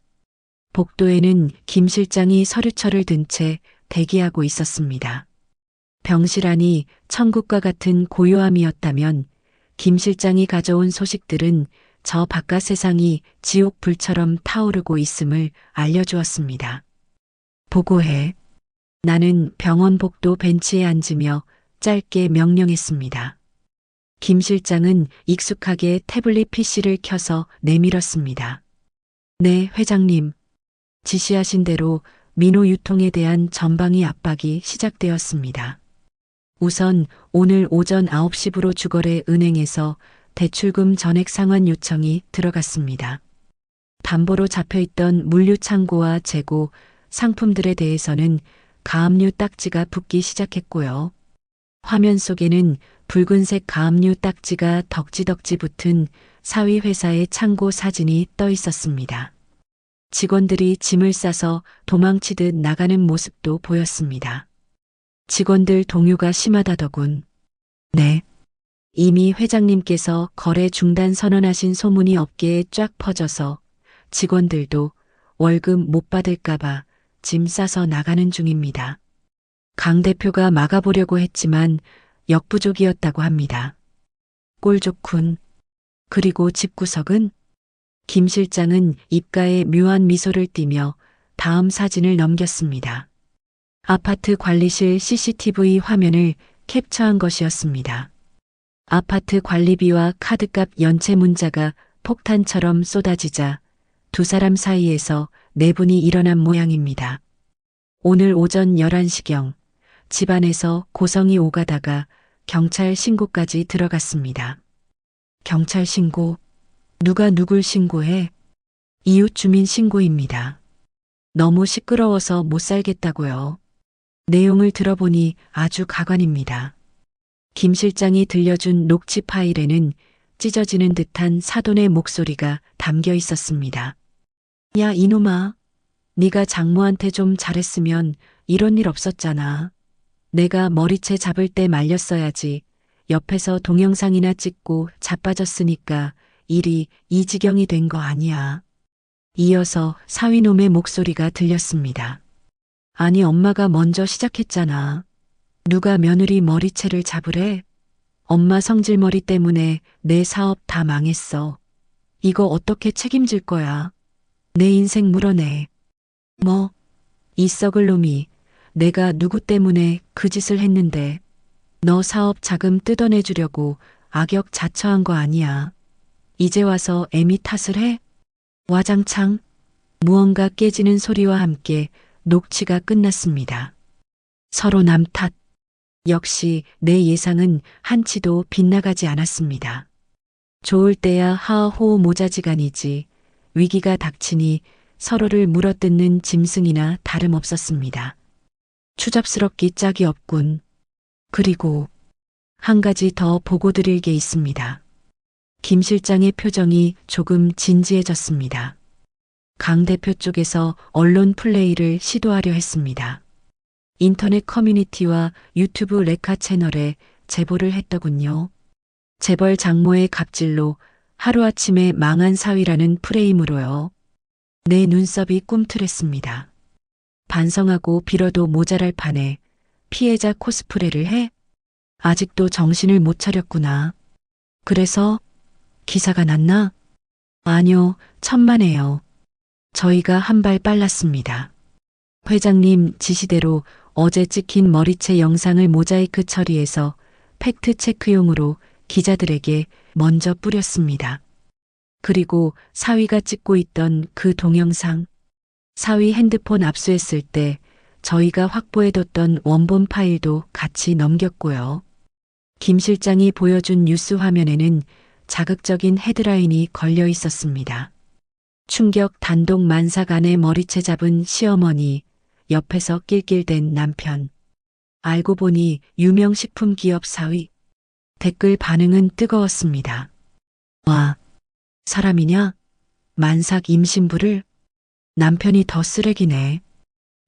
복도에는 김 실장이 서류철을 든 채 대기하고 있었습니다. 병실 안이 천국과 같은 고요함이었다면 김 실장이 가져온 소식들은 저 바깥 세상이 지옥 불처럼 타오르고 있음을 알려주었습니다. 보고해. 나는 병원 복도 벤치에 앉으며 짧게 명령했습니다. 김 실장은 익숙하게 태블릿 PC를 켜서 내밀었습니다. 네, 회장님. 지시하신 대로 민호 유통에 대한 전방위 압박이 시작되었습니다. 우선 오늘 오전 9시부로 주거래 은행에서 대출금 전액 상환 요청이 들어갔습니다. 담보로 잡혀있던 물류 창고와 재고, 상품들에 대해서는 가압류 딱지가 붙기 시작했고요. 화면 속에는 붉은색 가압류 딱지가 덕지덕지 붙은 사위 회사의 창고 사진이 떠 있었습니다. 직원들이 짐을 싸서 도망치듯 나가는 모습도 보였습니다. 직원들 동요가 심하다더군. 네. 이미 회장님께서 거래 중단 선언하신 소문이 업계에 쫙 퍼져서 직원들도 월급 못 받을까봐 짐 싸서 나가는 중입니다. 강 대표가 막아보려고 했지만 역부족이었다고 합니다. 꼴 좋군. 그리고 집구석은? 김 실장은 입가에 묘한 미소를 띠며 다음 사진을 넘겼습니다. 아파트 관리실 CCTV 화면을 캡처한 것이었습니다. 아파트 관리비와 카드값 연체 문자가 폭탄처럼 쏟아지자 두 사람 사이에서 내분이 일어난 모양입니다. 오늘 오전 11시경 집안에서 고성이 오가다가 경찰 신고까지 들어갔습니다. 경찰 신고? 누가 누굴 신고해? 이웃 주민 신고입니다. 너무 시끄러워서 못 살겠다고요. 내용을 들어보니 아주 가관입니다. 김 실장이 들려준 녹취 파일에는 찢어지는 듯한 사돈의 목소리가 담겨 있었습니다. 야 이놈아, 네가 장모한테 좀 잘했으면 이런 일 없었잖아. 내가 머리채 잡을 때 말렸어야지. 옆에서 동영상이나 찍고 자빠졌으니까 일이 이 지경이 된 거 아니야. 이어서 사위놈의 목소리가 들렸습니다. 아니 엄마가 먼저 시작했잖아. 누가 며느리 머리채를 잡으래? 엄마 성질머리 때문에 내 사업 다 망했어. 이거 어떻게 책임질 거야? 내 인생 물어내. 뭐? 이 썩을 놈이 내가 누구 때문에 그 짓을 했는데 너 사업 자금 뜯어내주려고 악역 자처한 거 아니야. 이제 와서 애미 탓을 해? 와장창 무언가 깨지는 소리와 함께 녹취가 끝났습니다. 서로 남 탓. 역시 내 예상은 한치도 빗나가지 않았습니다. 좋을 때야 하하호호 모자지간이지 위기가 닥치니 서로를 물어뜯는 짐승이나 다름없었습니다. 추잡스럽기 짝이 없군. 그리고 한 가지 더 보고 드릴 게 있습니다. 김 실장의 표정이 조금 진지해졌습니다. 강 대표 쪽에서 언론 플레이를 시도하려 했습니다. 인터넷 커뮤니티와 유튜브 레카 채널에 제보를 했더군요. 재벌 장모의 갑질로 하루아침에 망한 사위라는 프레임으로요. 내 눈썹이 꿈틀했습니다. 반성하고 빌어도 모자랄 판에 피해자 코스프레를 해? 아직도 정신을 못 차렸구나. 그래서 기사가 났나? 아니요, 천만에요. 저희가 한 발 빨랐습니다. 회장님 지시대로 어제 찍힌 머리채 영상을 모자이크 처리해서 팩트 체크용으로 기자들에게 먼저 뿌렸습니다. 그리고 사위가 찍고 있던 그 동영상, 사위 핸드폰 압수했을 때 저희가 확보해뒀던 원본 파일도 같이 넘겼고요. 김 실장이 보여준 뉴스 화면에는 자극적인 헤드라인이 걸려 있었습니다. 충격 단독 만삭 안에 머리채 잡은 시어머니, 옆에서 낄낄댄 남편. 알고 보니 유명 식품 기업 사위. 댓글 반응은 뜨거웠습니다. 와, 사람이냐? 만삭 임신부를? 남편이 더 쓰레기네.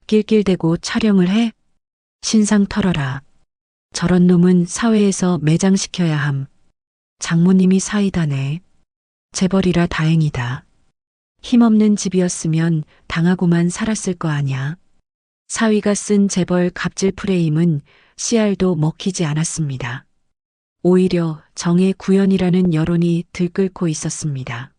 낄낄대고 촬영을 해? 신상 털어라. 저런 놈은 사회에서 매장시켜야 함. 장모님이 사이다네. 재벌이라 다행이다. 힘없는 집이었으면 당하고만 살았을 거 아냐. 사위가 쓴 재벌 갑질 프레임은 씨알도 먹히지 않았습니다. 오히려 정의 구현이라는 여론이 들끓고 있었습니다.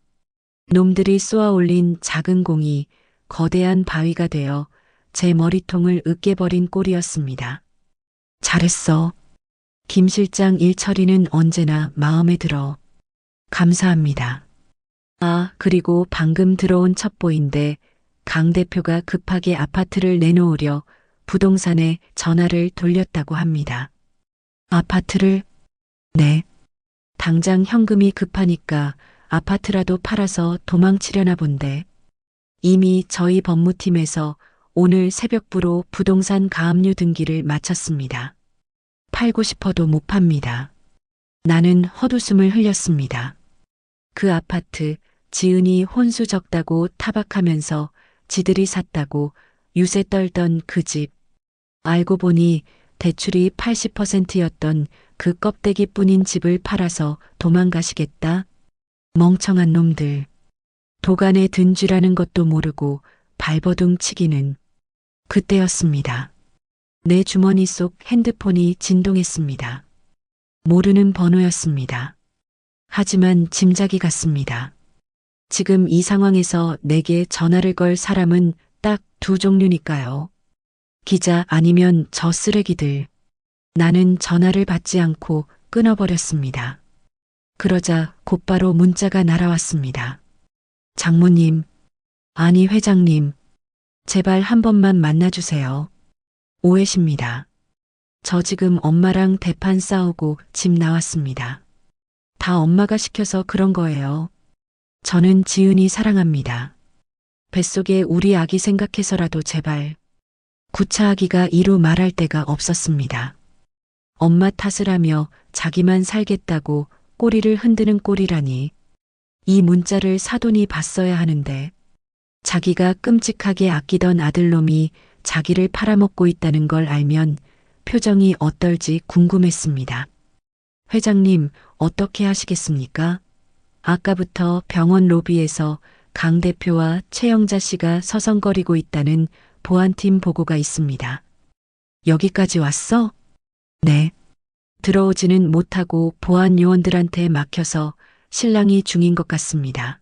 놈들이 쏘아올린 작은 공이 거대한 바위가 되어 제 머리통을 으깨버린 꼴이었습니다. 잘했어. 김 실장 일 처리는 언제나 마음에 들어. 감사합니다. 아, 그리고 방금 들어온 첩보인데 강 대표가 급하게 아파트를 내놓으려 부동산에 전화를 돌렸다고 합니다. 아파트를? 네. 당장 현금이 급하니까 아파트라도 팔아서 도망치려나 본데. 이미 저희 법무팀에서 오늘 새벽부로 부동산 가압류 등기를 마쳤습니다. 팔고 싶어도 못 팝니다. 나는 헛웃음을 흘렸습니다. 그 아파트 지은이 혼수 적다고 타박하면서 지들이 샀다고 유세 떨던 그 집. 알고 보니 대출이 80%였던 그 껍데기뿐인 집을 팔아서 도망가시겠다. 멍청한 놈들. 도간에 든 쥐라는 것도 모르고 발버둥 치기는. 그때였습니다. 내 주머니 속 핸드폰이 진동했습니다. 모르는 번호였습니다. 하지만 짐작이 갔습니다. 지금 이 상황에서 내게 전화를 걸 사람은 딱 두 종류니까요. 기자 아니면 저 쓰레기들. 나는 전화를 받지 않고 끊어버렸습니다. 그러자 곧바로 문자가 날아왔습니다. 장모님, 아니 회장님, 제발 한 번만 만나주세요. 오해십니다. 저 지금 엄마랑 대판 싸우고 집 나왔습니다. 다 엄마가 시켜서 그런 거예요. 저는 지은이 사랑합니다. 뱃속에 우리 아기 생각해서라도 제발. 구차하기가 이루 말할 데가 없었습니다. 엄마 탓을 하며 자기만 살겠다고 꼬리를 흔드는 꼴이라니. 이 문자를 사돈이 봤어야 하는데 자기가 끔찍하게 아끼던 아들놈이 자기를 팔아먹고 있다는 걸 알면 표정이 어떨지 궁금했습니다. 회장님, 어떻게 하시겠습니까? 아까부터 병원 로비에서 강 대표와 최영자 씨가 서성거리고 있다는 보안팀 보고가 있습니다. 여기까지 왔어? 네. 들어오지는 못하고 보안 요원들한테 막혀서 실랑이 중인 것 같습니다.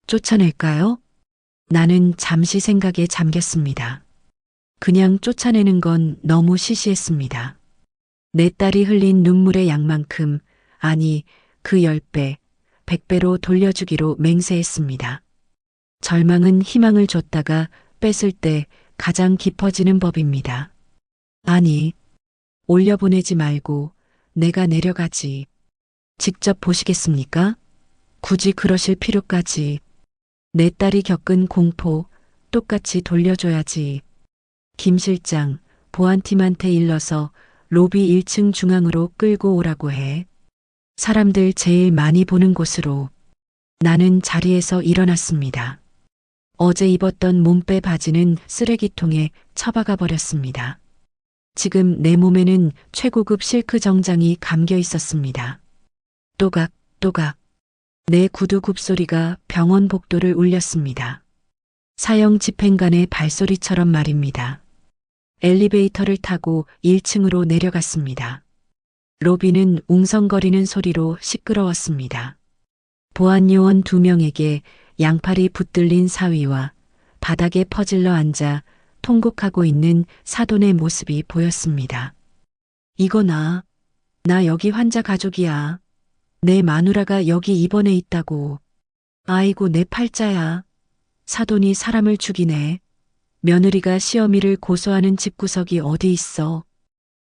쫓아낼까요? 나는 잠시 생각에 잠겼습니다. 그냥 쫓아내는 건 너무 시시했습니다. 내 딸이 흘린 눈물의 양만큼, 아니 그 10배, 100배로 돌려주기로 맹세했습니다. 절망은 희망을 줬다가 뺐을 때 가장 깊어지는 법입니다. 아니, 올려보내지 말고 내가 내려가지. 직접 보시겠습니까? 굳이 그러실 필요까지. 내 딸이 겪은 공포 똑같이 돌려줘야지. 김 실장, 보안팀한테 일러서 로비 1층 중앙으로 끌고 오라고 해. 사람들 제일 많이 보는 곳으로. 나는 자리에서 일어났습니다. 어제 입었던 몸빼 바지는 쓰레기통에 처박아 버렸습니다. 지금 내 몸에는 최고급 실크 정장이 감겨 있었습니다. 또각, 또각. 내 구두 굽소리가 병원 복도를 울렸습니다. 사형 집행관의 발소리처럼 말입니다. 엘리베이터를 타고 1층으로 내려갔습니다. 로비는 웅성거리는 소리로 시끄러웠습니다. 보안요원 2명에게 양팔이 붙들린 사위와 바닥에 퍼질러 앉아 통곡하고 있는 사돈의 모습이 보였습니다. 이거 나 여기 환자 가족이야. 내 마누라가 여기 입원해 있다고. 아이고 내 팔자야. 사돈이 사람을 죽이네. 며느리가 시어미를 고소하는 집구석이 어디 있어.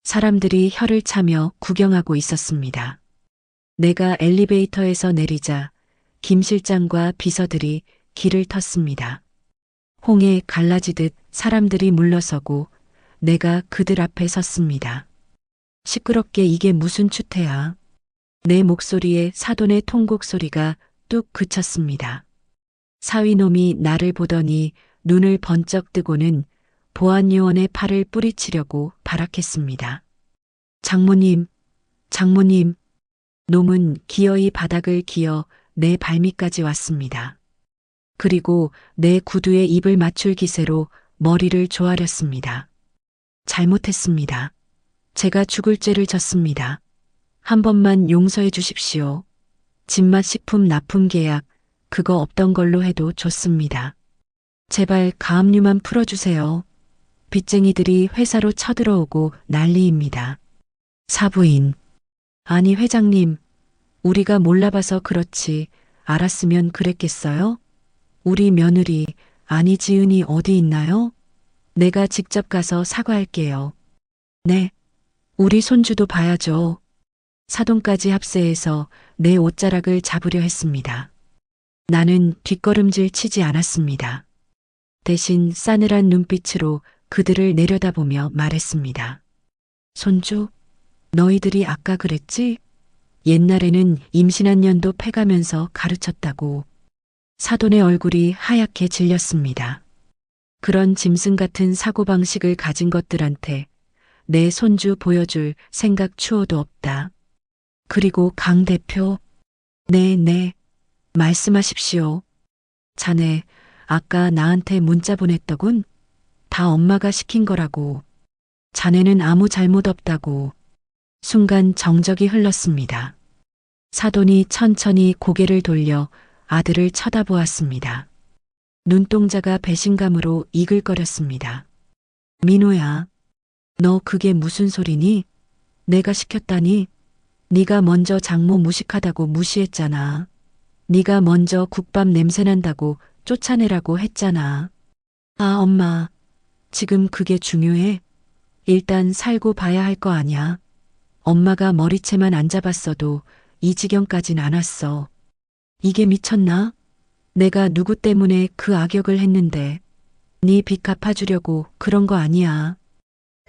사람들이 혀를 차며 구경하고 있었습니다. 내가 엘리베이터에서 내리자 김 실장과 비서들이 길을 텄습니다. 홍해 갈라지듯 사람들이 물러서고 내가 그들 앞에 섰습니다. 시끄럽게 이게 무슨 추태야. 내 목소리에 사돈의 통곡 소리가 뚝 그쳤습니다. 사위놈이 나를 보더니 눈을 번쩍 뜨고는 보안요원의 팔을 뿌리치려고 발악했습니다. 장모님, 장모님. 놈은 기어이 바닥을 기어 내 발밑까지 왔습니다. 그리고 내 구두에 입을 맞출 기세로 머리를 조아렸습니다. 잘못했습니다. 제가 죽을 죄를 졌습니다. 한 번만 용서해 주십시오. 집맛 식품 납품 계약 그거 없던 걸로 해도 좋습니다. 제발 가압류만 풀어주세요. 빚쟁이들이 회사로 쳐들어오고 난리입니다. 사부인. 아니, 회장님. 우리가 몰라봐서 그렇지. 알았으면 그랬겠어요? 우리 며느리, 아니 지은이 어디 있나요? 내가 직접 가서 사과할게요. 네. 우리 손주도 봐야죠. 사돈까지 합세해서 내 옷자락을 잡으려 했습니다. 나는 뒷걸음질 치지 않았습니다. 대신 싸늘한 눈빛으로 그들을 내려다보며 말했습니다. 손주, 너희들이 아까 그랬지? 옛날에는 임신한 년도 패가면서 가르쳤다고. 사돈의 얼굴이 하얗게 질렸습니다. 그런 짐승 같은 사고방식을 가진 것들한테 내 손주 보여줄 생각 추호도 없다. 그리고 강 대표, 네, 말씀하십시오. 자네, 아까 나한테 문자 보냈더군? 다 엄마가 시킨 거라고. 자네는 아무 잘못 없다고. 순간 정적이 흘렀습니다. 사돈이 천천히 고개를 돌려 아들을 쳐다보았습니다. 눈동자가 배신감으로 이글거렸습니다. 민호야, 너 그게 무슨 소리니? 내가 시켰다니? 네가 먼저 장모 무식하다고 무시했잖아. 네가 먼저 국밥 냄새난다고 쫓아내라고 했잖아. 아, 엄마, 지금 그게 중요해? 일단 살고 봐야 할 거 아냐. 엄마가 머리채만 안 잡았어도 이 지경까진 안 왔어. 이게 미쳤나? 내가 누구 때문에 그 악역을 했는데 네 빚 갚아주려고 그런 거 아니야.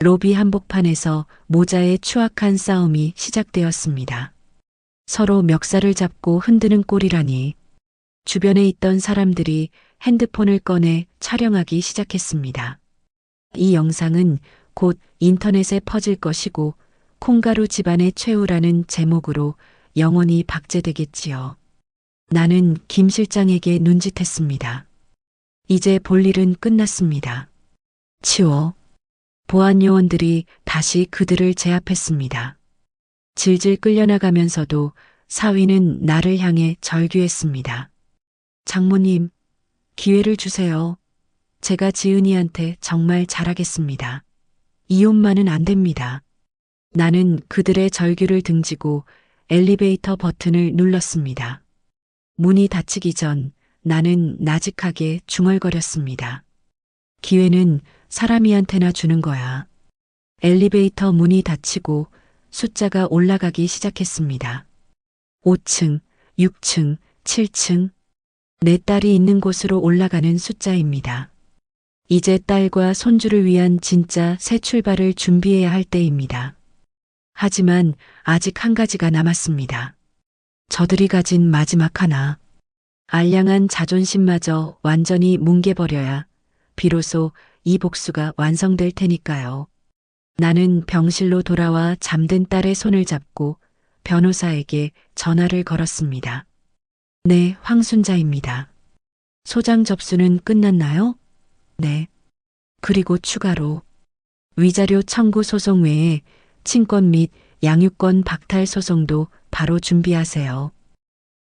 로비 한복판에서 모자의 추악한 싸움이 시작되었습니다. 서로 멱살을 잡고 흔드는 꼴이라니. 주변에 있던 사람들이 핸드폰을 꺼내 촬영하기 시작했습니다. 이 영상은 곧 인터넷에 퍼질 것이고 콩가루 집안의 최후라는 제목으로 영원히 박제되겠지요. 나는 김 실장에게 눈짓했습니다. 이제 볼 일은 끝났습니다. 치워. 보안 요원들이 다시 그들을 제압했습니다. 질질 끌려나가면서도 사위는 나를 향해 절규했습니다. 장모님, 기회를 주세요. 제가 지은이한테 정말 잘하겠습니다. 이혼만은 안 됩니다. 나는 그들의 절규를 등지고 엘리베이터 버튼을 눌렀습니다. 문이 닫히기 전 나는 나직하게 중얼거렸습니다. 기회는 사람이한테나 주는 거야. 엘리베이터 문이 닫히고 숫자가 올라가기 시작했습니다. 5층, 6층, 7층. 내 딸이 있는 곳으로 올라가는 숫자입니다. 이제 딸과 손주를 위한 진짜 새 출발을 준비해야 할 때입니다. 하지만 아직 한 가지가 남았습니다. 저들이 가진 마지막 하나. 알량한 자존심마저 완전히 뭉개버려야 비로소 이 복수가 완성될 테니까요. 나는 병실로 돌아와 잠든 딸의 손을 잡고 변호사에게 전화를 걸었습니다. 네, 황순자입니다. 소장 접수는 끝났나요? 네. 그리고 추가로 위자료 청구 소송 외에 친권 및 양육권 박탈 소송도 바로 준비하세요.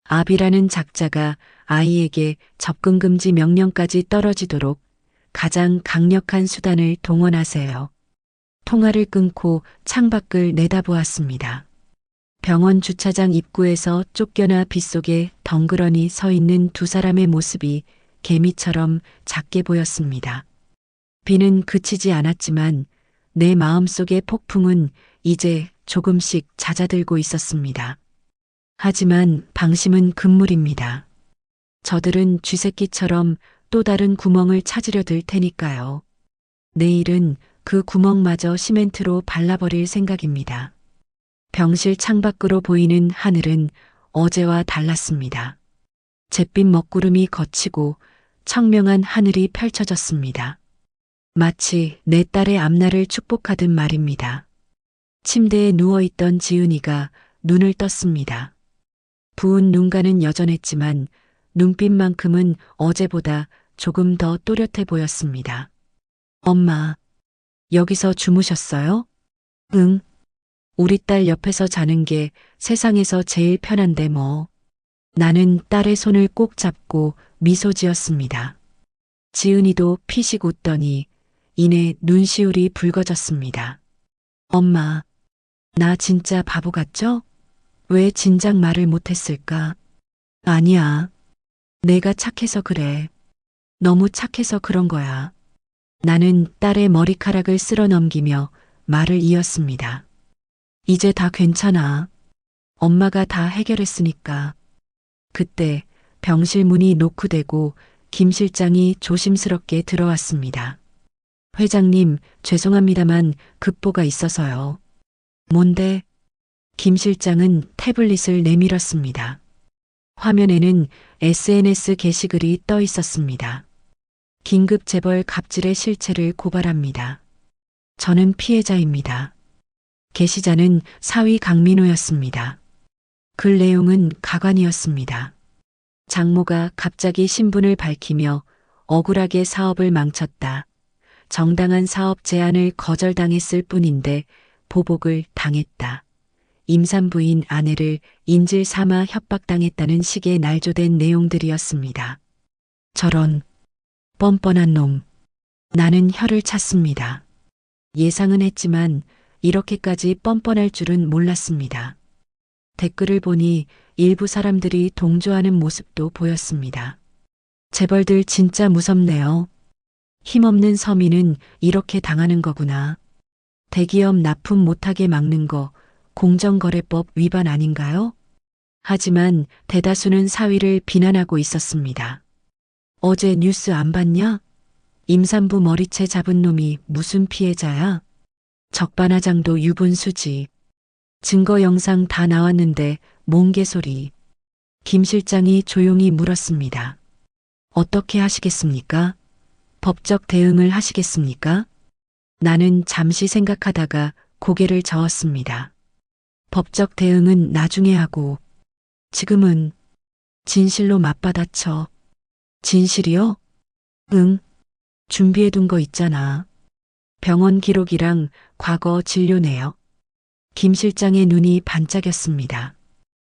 압이라는 작자가 아이에게 접근 금지 명령까지 떨어지도록 가장 강력한 수단을 동원하세요. 통화를 끊고 창밖을 내다보았습니다. 병원 주차장 입구에서 쫓겨나 빗속에 덩그러니 서 있는 두 사람의 모습이 개미처럼 작게 보였습니다. 비는 그치지 않았지만 내 마음속의 폭풍은 이제 조금씩 잦아들고 있었습니다. 하지만 방심은 금물입니다. 저들은 쥐새끼처럼 또 다른 구멍을 찾으려 들 테니까요. 내일은 그 구멍마저 시멘트로 발라버릴 생각입니다. 병실 창밖으로 보이는 하늘은 어제와 달랐습니다. 잿빛 먹구름이 걷히고 청명한 하늘이 펼쳐졌습니다. 마치 내 딸의 앞날을 축복하듯 말입니다. 침대에 누워있던 지은이가 눈을 떴습니다. 부은 눈가는 여전했지만 눈빛만큼은 어제보다 조금 더 또렷해 보였습니다. 엄마, 여기서 주무셨어요? 응. 우리 딸 옆에서 자는 게 세상에서 제일 편한데 뭐. 나는 딸의 손을 꼭 잡고 미소 지었습니다. 지은이도 피식 웃더니 이내 눈시울이 붉어졌습니다. 엄마, 나 진짜 바보 같죠? 왜 진작 말을 못했을까? 아니야. 내가 착해서 그래. 너무 착해서 그런 거야. 나는 딸의 머리카락을 쓸어 넘기며 말을 이었습니다. 이제 다 괜찮아. 엄마가 다 해결했으니까. 그때 병실 문이 노크되고 김 실장이 조심스럽게 들어왔습니다. 회장님, 죄송합니다만 급보가 있어서요. 뭔데? 김 실장은 태블릿을 내밀었습니다. 화면에는 SNS 게시글이 떠 있었습니다. 긴급 재벌 갑질의 실체를 고발합니다. 저는 피해자입니다. 게시자는 사위 강민호였습니다. 글 내용은 가관이었습니다. 장모가 갑자기 신분을 밝히며 억울하게 사업을 망쳤다. 정당한 사업 제안을 거절당했을 뿐인데 보복을 당했다. 임산부인 아내를 인질 삼아 협박당했다는 식의 날조된 내용들이었습니다. 저런 뻔뻔한 놈. 나는 혀를 찼습니다. 예상은 했지만 이렇게까지 뻔뻔할 줄은 몰랐습니다. 댓글을 보니 일부 사람들이 동조하는 모습도 보였습니다. 재벌들 진짜 무섭네요. 힘없는 서민은 이렇게 당하는 거구나. 대기업 납품 못하게 막는 거 공정거래법 위반 아닌가요? 하지만 대다수는 사위를 비난하고 있었습니다. 어제 뉴스 안 봤냐? 임산부 머리채 잡은 놈이 무슨 피해자야? 적반하장도 유분수지. 증거 영상 다 나왔는데 뭔 개소리. 김 실장이 조용히 물었습니다. 어떻게 하시겠습니까? 법적 대응을 하시겠습니까? 나는 잠시 생각하다가 고개를 저었습니다. 법적 대응은 나중에 하고 지금은 진실로 맞받아쳐. 진실이요? 응. 준비해둔 거 있잖아. 병원 기록이랑 과거 진료 내역. 김 실장의 눈이 반짝였습니다.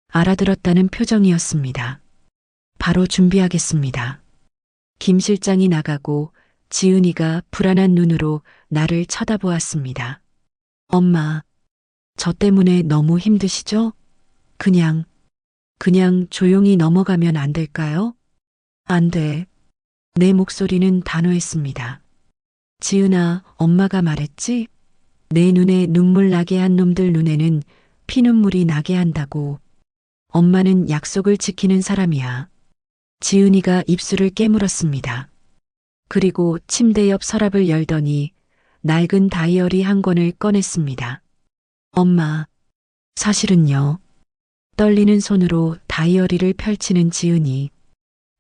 알아들었다는 표정이었습니다. 바로 준비하겠습니다. 김 실장이 나가고 지은이가 불안한 눈으로 나를 쳐다보았습니다. 엄마, 저 때문에 너무 힘드시죠? 그냥 조용히 넘어가면 안 될까요? 안 돼. 내 목소리는 단호했습니다. 지은아, 엄마가 말했지? 내 눈에 눈물 나게 한 놈들 눈에는 피눈물이 나게 한다고. 엄마는 약속을 지키는 사람이야. 지은이가 입술을 깨물었습니다. 그리고 침대 옆 서랍을 열더니 낡은 다이어리 한 권을 꺼냈습니다. 엄마, 사실은요. 떨리는 손으로 다이어리를 펼치는 지은이.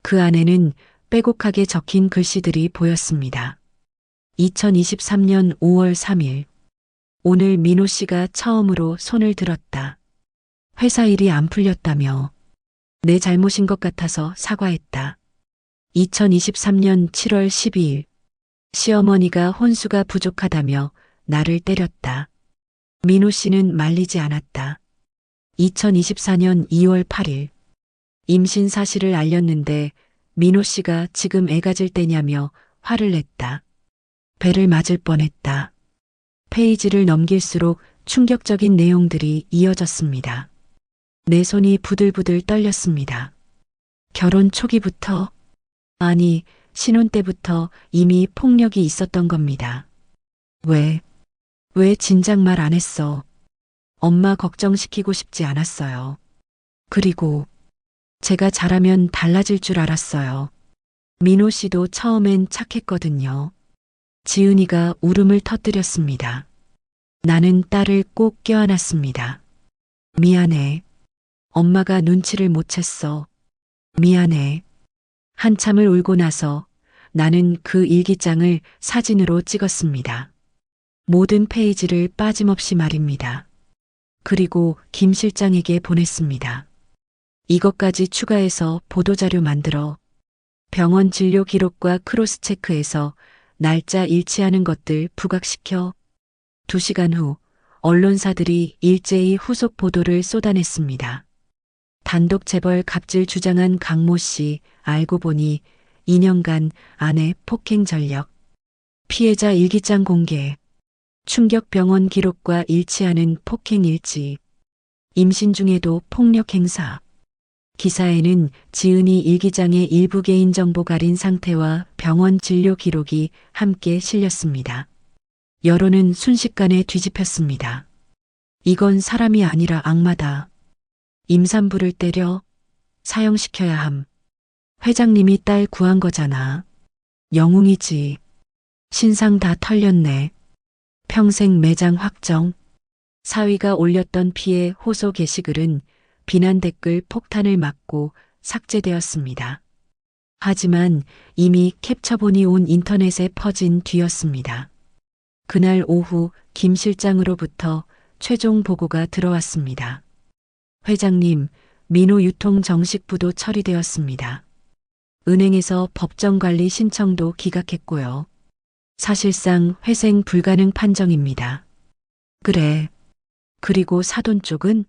그 안에는 빼곡하게 적힌 글씨들이 보였습니다. 2023년 5월 3일. 오늘 민호 씨가 처음으로 손을 들었다. 회사 일이 안 풀렸다며. 내 잘못인 것 같아서 사과했다. 2023년 7월 12일. 시어머니가 혼수가 부족하다며 나를 때렸다. 민호 씨는 말리지 않았다. 2024년 2월 8일. 임신 사실을 알렸는데 민호 씨가 지금 애 가질 때냐며 화를 냈다. 배를 맞을 뻔했다. 페이지를 넘길수록 충격적인 내용들이 이어졌습니다. 내 손이 부들부들 떨렸습니다. 결혼 초기부터, 아니, 신혼 때부터 이미 폭력이 있었던 겁니다. 왜 진작 말 안 했어? 엄마 걱정시키고 싶지 않았어요. 그리고 제가 잘하면 달라질 줄 알았어요. 민호 씨도 처음엔 착했거든요. 지은이가 울음을 터뜨렸습니다. 나는 딸을 꼭 껴안았습니다. 미안해. 엄마가 눈치를 못 챘어. 미안해. 한참을 울고 나서 나는 그 일기장을 사진으로 찍었습니다. 모든 페이지를 빠짐없이 말입니다. 그리고 김 실장에게 보냈습니다. 이것까지 추가해서 보도자료 만들어. 병원 진료 기록과 크로스 체크해서 날짜 일치하는 것들 부각시켜. 2시간 후 언론사들이 일제히 후속 보도를 쏟아냈습니다. 단독 재벌 갑질 주장한 강모 씨, 알고 보니 2년간 아내 폭행 전력. 피해자 일기장 공개. 충격병원 기록과 일치하는 폭행 일지. 임신 중에도 폭력 행사. 기사에는 지은이 일기장의 일부 개인정보 가린 상태와 병원 진료 기록이 함께 실렸습니다. 여론은 순식간에 뒤집혔습니다. 이건 사람이 아니라 악마다. 임산부를 때려 사형시켜야 함. 회장님이 딸 구한 거잖아. 영웅이지. 신상 다 털렸네. 평생 매장 확정. 사위가 올렸던 피해 호소 게시글은 비난 댓글 폭탄을 맞고 삭제되었습니다. 하지만 이미 캡처본이 온 인터넷에 퍼진 뒤였습니다. 그날 오후 김 실장으로부터 최종 보고가 들어왔습니다. 회장님, 민호 유통 정식부도 처리되었습니다. 은행에서 법정관리 신청도 기각했고요. 사실상 회생 불가능 판정입니다. 그래. 그리고 사돈 쪽은?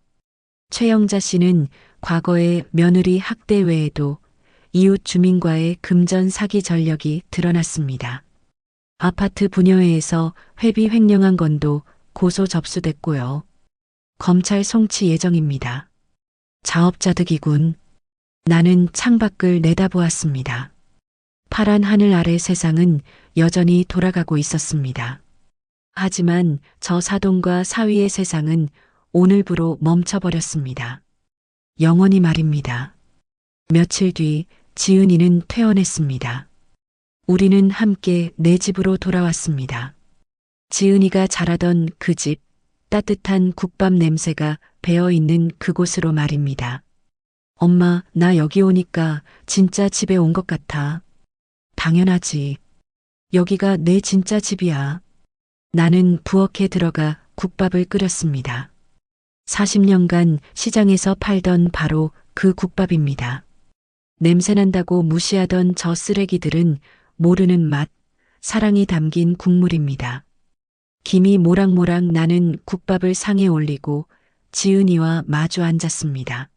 최영자 씨는 과거의 며느리 학대 외에도 이웃 주민과의 금전 사기 전력이 드러났습니다. 아파트 분여회에서 회비 횡령한 건도 고소 접수됐고요. 검찰 송치 예정입니다. 자업자득이군. 나는 창밖을 내다보았습니다. 파란 하늘 아래 세상은 여전히 돌아가고 있었습니다. 하지만 저 사돈과 사위의 세상은 오늘부로 멈춰버렸습니다. 영원히 말입니다. 며칠 뒤 지은이는 퇴원했습니다. 우리는 함께 내 집으로 돌아왔습니다. 지은이가 자라던 그 집, 따뜻한 국밥 냄새가 배어있는 그곳으로 말입니다. 엄마, 나 여기 오니까 진짜 집에 온 것 같아. 당연하지. 여기가 내 진짜 집이야. 나는 부엌에 들어가 국밥을 끓였습니다. 40년간 시장에서 팔던 바로 그 국밥입니다. 냄새난다고 무시하던 저 쓰레기들은 모르는 맛, 사랑이 담긴 국물입니다. 김이 모락모락 나는 국밥을 상에 올리고 지은이와 마주 앉았습니다.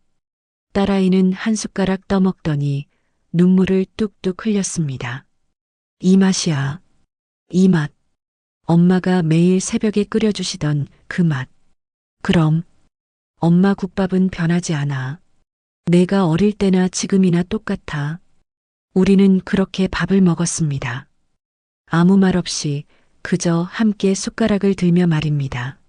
딸아이는 한 숟가락 떠먹더니 눈물을 뚝뚝 흘렸습니다. 이 맛이야. 이 맛. 엄마가 매일 새벽에 끓여주시던 그 맛. 그럼 엄마 국밥은 변하지 않아. 내가 어릴 때나 지금이나 똑같아. 우리는 그렇게 밥을 먹었습니다. 아무 말 없이 그저 함께 숟가락을 들며 말입니다.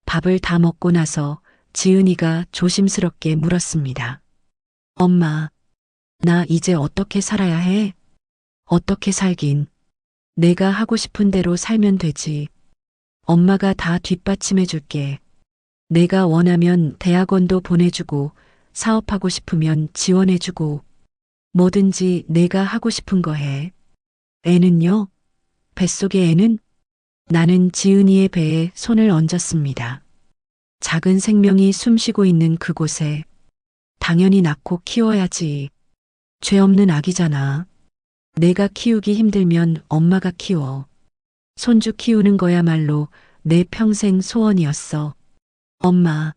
밥을 다 먹고 나서 지은이가 조심스럽게 물었습니다. 엄마, 나 이제 어떻게 살아야 해? 어떻게 살긴. 내가 하고 싶은 대로 살면 되지. 엄마가 다 뒷받침해 줄게. 내가 원하면 대학원도 보내주고 사업하고 싶으면 지원해주고 뭐든지 내가 하고 싶은 거 해. 애는요? 뱃속의 애는? 나는 지은이의 배에 손을 얹었습니다. 작은 생명이 숨쉬고 있는 그곳에 당연히 낳고 키워야지. 죄 없는 아기잖아. 내가 키우기 힘들면 엄마가 키워. 손주 키우는 거야말로 내 평생 소원이었어. 엄마.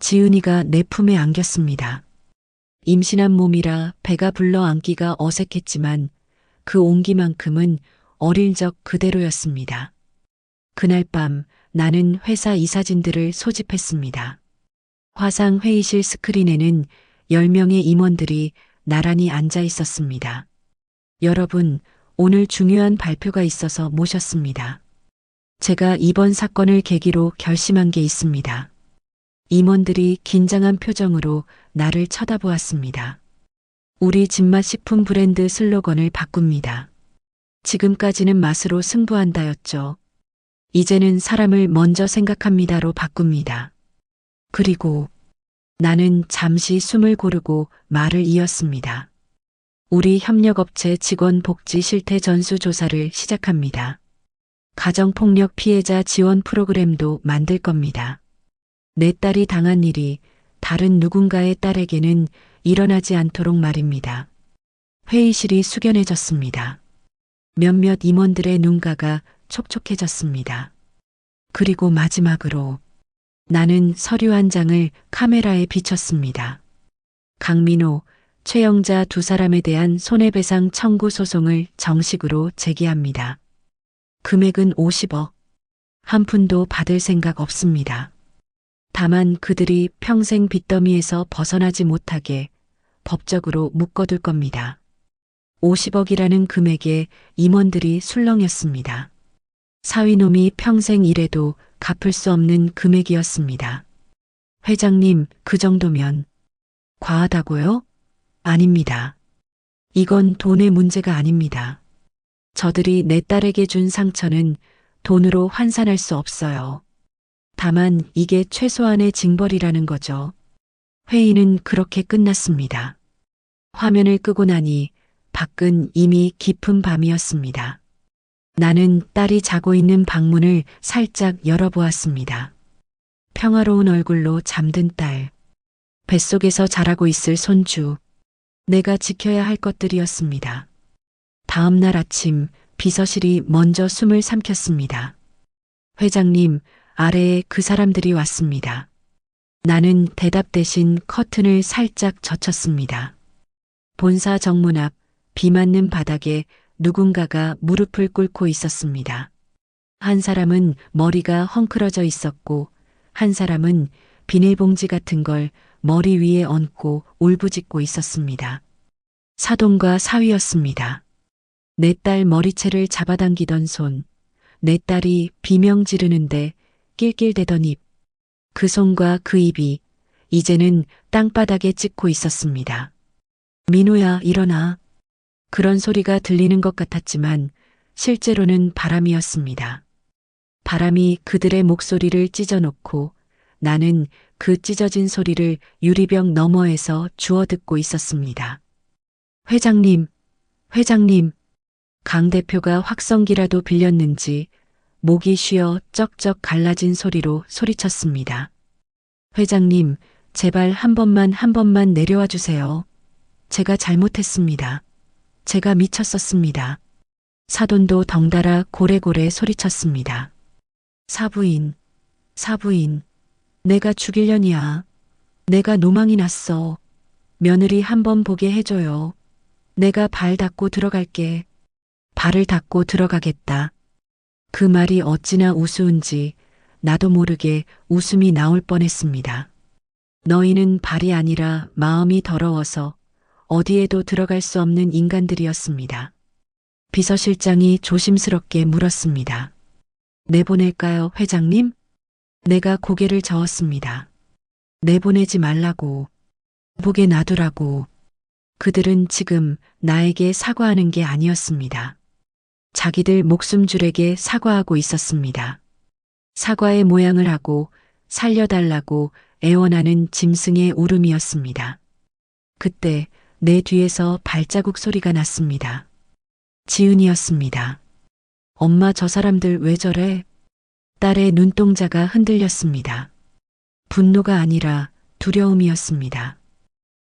지은이가 내 품에 안겼습니다. 임신한 몸이라 배가 불러 안기가 어색했지만 그 온기만큼은 어릴 적 그대로였습니다. 그날 밤 나는 회사 이사진들을 소집했습니다. 화상 회의실 스크린에는 10명의 임원들이 나란히 앉아 있었습니다. 여러분, 오늘 중요한 발표가 있어서 모셨습니다. 제가 이번 사건을 계기로 결심한 게 있습니다. 임원들이 긴장한 표정으로 나를 쳐다보았습니다. 우리 집맛 식품 브랜드 슬로건을 바꿉니다. 지금까지는 맛으로 승부한다였죠. 이제는 사람을 먼저 생각합니다로 바꿉니다. 그리고 나는 잠시 숨을 고르고 말을 이었습니다. 우리 협력업체 직원 복지 실태 전수 조사를 시작합니다. 가정폭력 피해자 지원 프로그램도 만들 겁니다. 내 딸이 당한 일이 다른 누군가의 딸에게는 일어나지 않도록 말입니다. 회의실이 숙연해졌습니다. 몇몇 임원들의 눈가가 촉촉해졌습니다. 그리고 마지막으로 나는 서류 한 장을 카메라에 비췄습니다. 강민호, 최영자 두 사람에 대한 손해배상 청구 소송을 정식으로 제기합니다. 금액은 50억. 한 푼도 받을 생각 없습니다. 다만 그들이 평생 빚더미에서 벗어나지 못하게 법적으로 묶어둘 겁니다. 50억이라는 금액에 임원들이 술렁였습니다. 사위놈이 평생 일해도 갚을 수 없는 금액이었습니다. 회장님, 그 정도면 과하다고요? 아닙니다. 이건 돈의 문제가 아닙니다. 저들이 내 딸에게 준 상처는 돈으로 환산할 수 없어요. 다만 이게 최소한의 징벌이라는 거죠. 회의는 그렇게 끝났습니다. 화면을 끄고 나니 밖은 이미 깊은 밤이었습니다. 나는 딸이 자고 있는 방문을 살짝 열어보았습니다. 평화로운 얼굴로 잠든 딸. 뱃속에서 자라고 있을 손주. 내가 지켜야 할 것들이었습니다. 다음 날 아침 비서실이 먼저 숨을 삼켰습니다. 회장님, 아래에 그 사람들이 왔습니다. 나는 대답 대신 커튼을 살짝 젖혔습니다. 본사 정문 앞 비 맞는 바닥에 누군가가 무릎을 꿇고 있었습니다. 한 사람은 머리가 헝클어져 있었고 한 사람은 비닐봉지 같은 걸 머리 위에 얹고 울부짖고 있었습니다. 사돈과 사위였습니다. 내 딸 머리채를 잡아당기던 손, 내 딸이 비명 지르는데 낄낄대던 입, 그 손과 그 입이 이제는 땅바닥에 찍고 있었습니다. 민호야, 일어나. 그런 소리가 들리는 것 같았지만 실제로는 바람이었습니다. 바람이 그들의 목소리를 찢어놓고 나는 그 찢어진 소리를 유리병 너머에서 주워 듣고 있었습니다. 회장님, 회장님. 강 대표가 확성기라도 빌렸는지 목이 쉬어 쩍쩍 갈라진 소리로 소리쳤습니다. 회장님, 제발 한 번만 내려와 주세요. 제가 잘못했습니다. 제가 미쳤었습니다. 사돈도 덩달아 고래고래 소리쳤습니다. 사부인, 사부인, 내가 죽일려니야. 내가 노망이 났어. 며느리 한 번 보게 해줘요. 내가 발 닦고 들어갈게. 발을 닦고 들어가겠다. 그 말이 어찌나 우스운지 나도 모르게 웃음이 나올 뻔했습니다. 너희는 발이 아니라 마음이 더러워서 어디에도 들어갈 수 없는 인간들이었습니다. 비서실장이 조심스럽게 물었습니다. 내보낼까요, 회장님? 내가 고개를 저었습니다. 내보내지 말라고. 보게 놔두라고. 그들은 지금 나에게 사과하는 게 아니었습니다. 자기들 목숨줄에게 사과하고 있었습니다. 사과의 모양을 하고 살려달라고 애원하는 짐승의 울음이었습니다. 그때 내 뒤에서 발자국 소리가 났습니다. 지은이었습니다. 엄마, 저 사람들 왜 저래? 딸의 눈동자가 흔들렸습니다. 분노가 아니라 두려움이었습니다.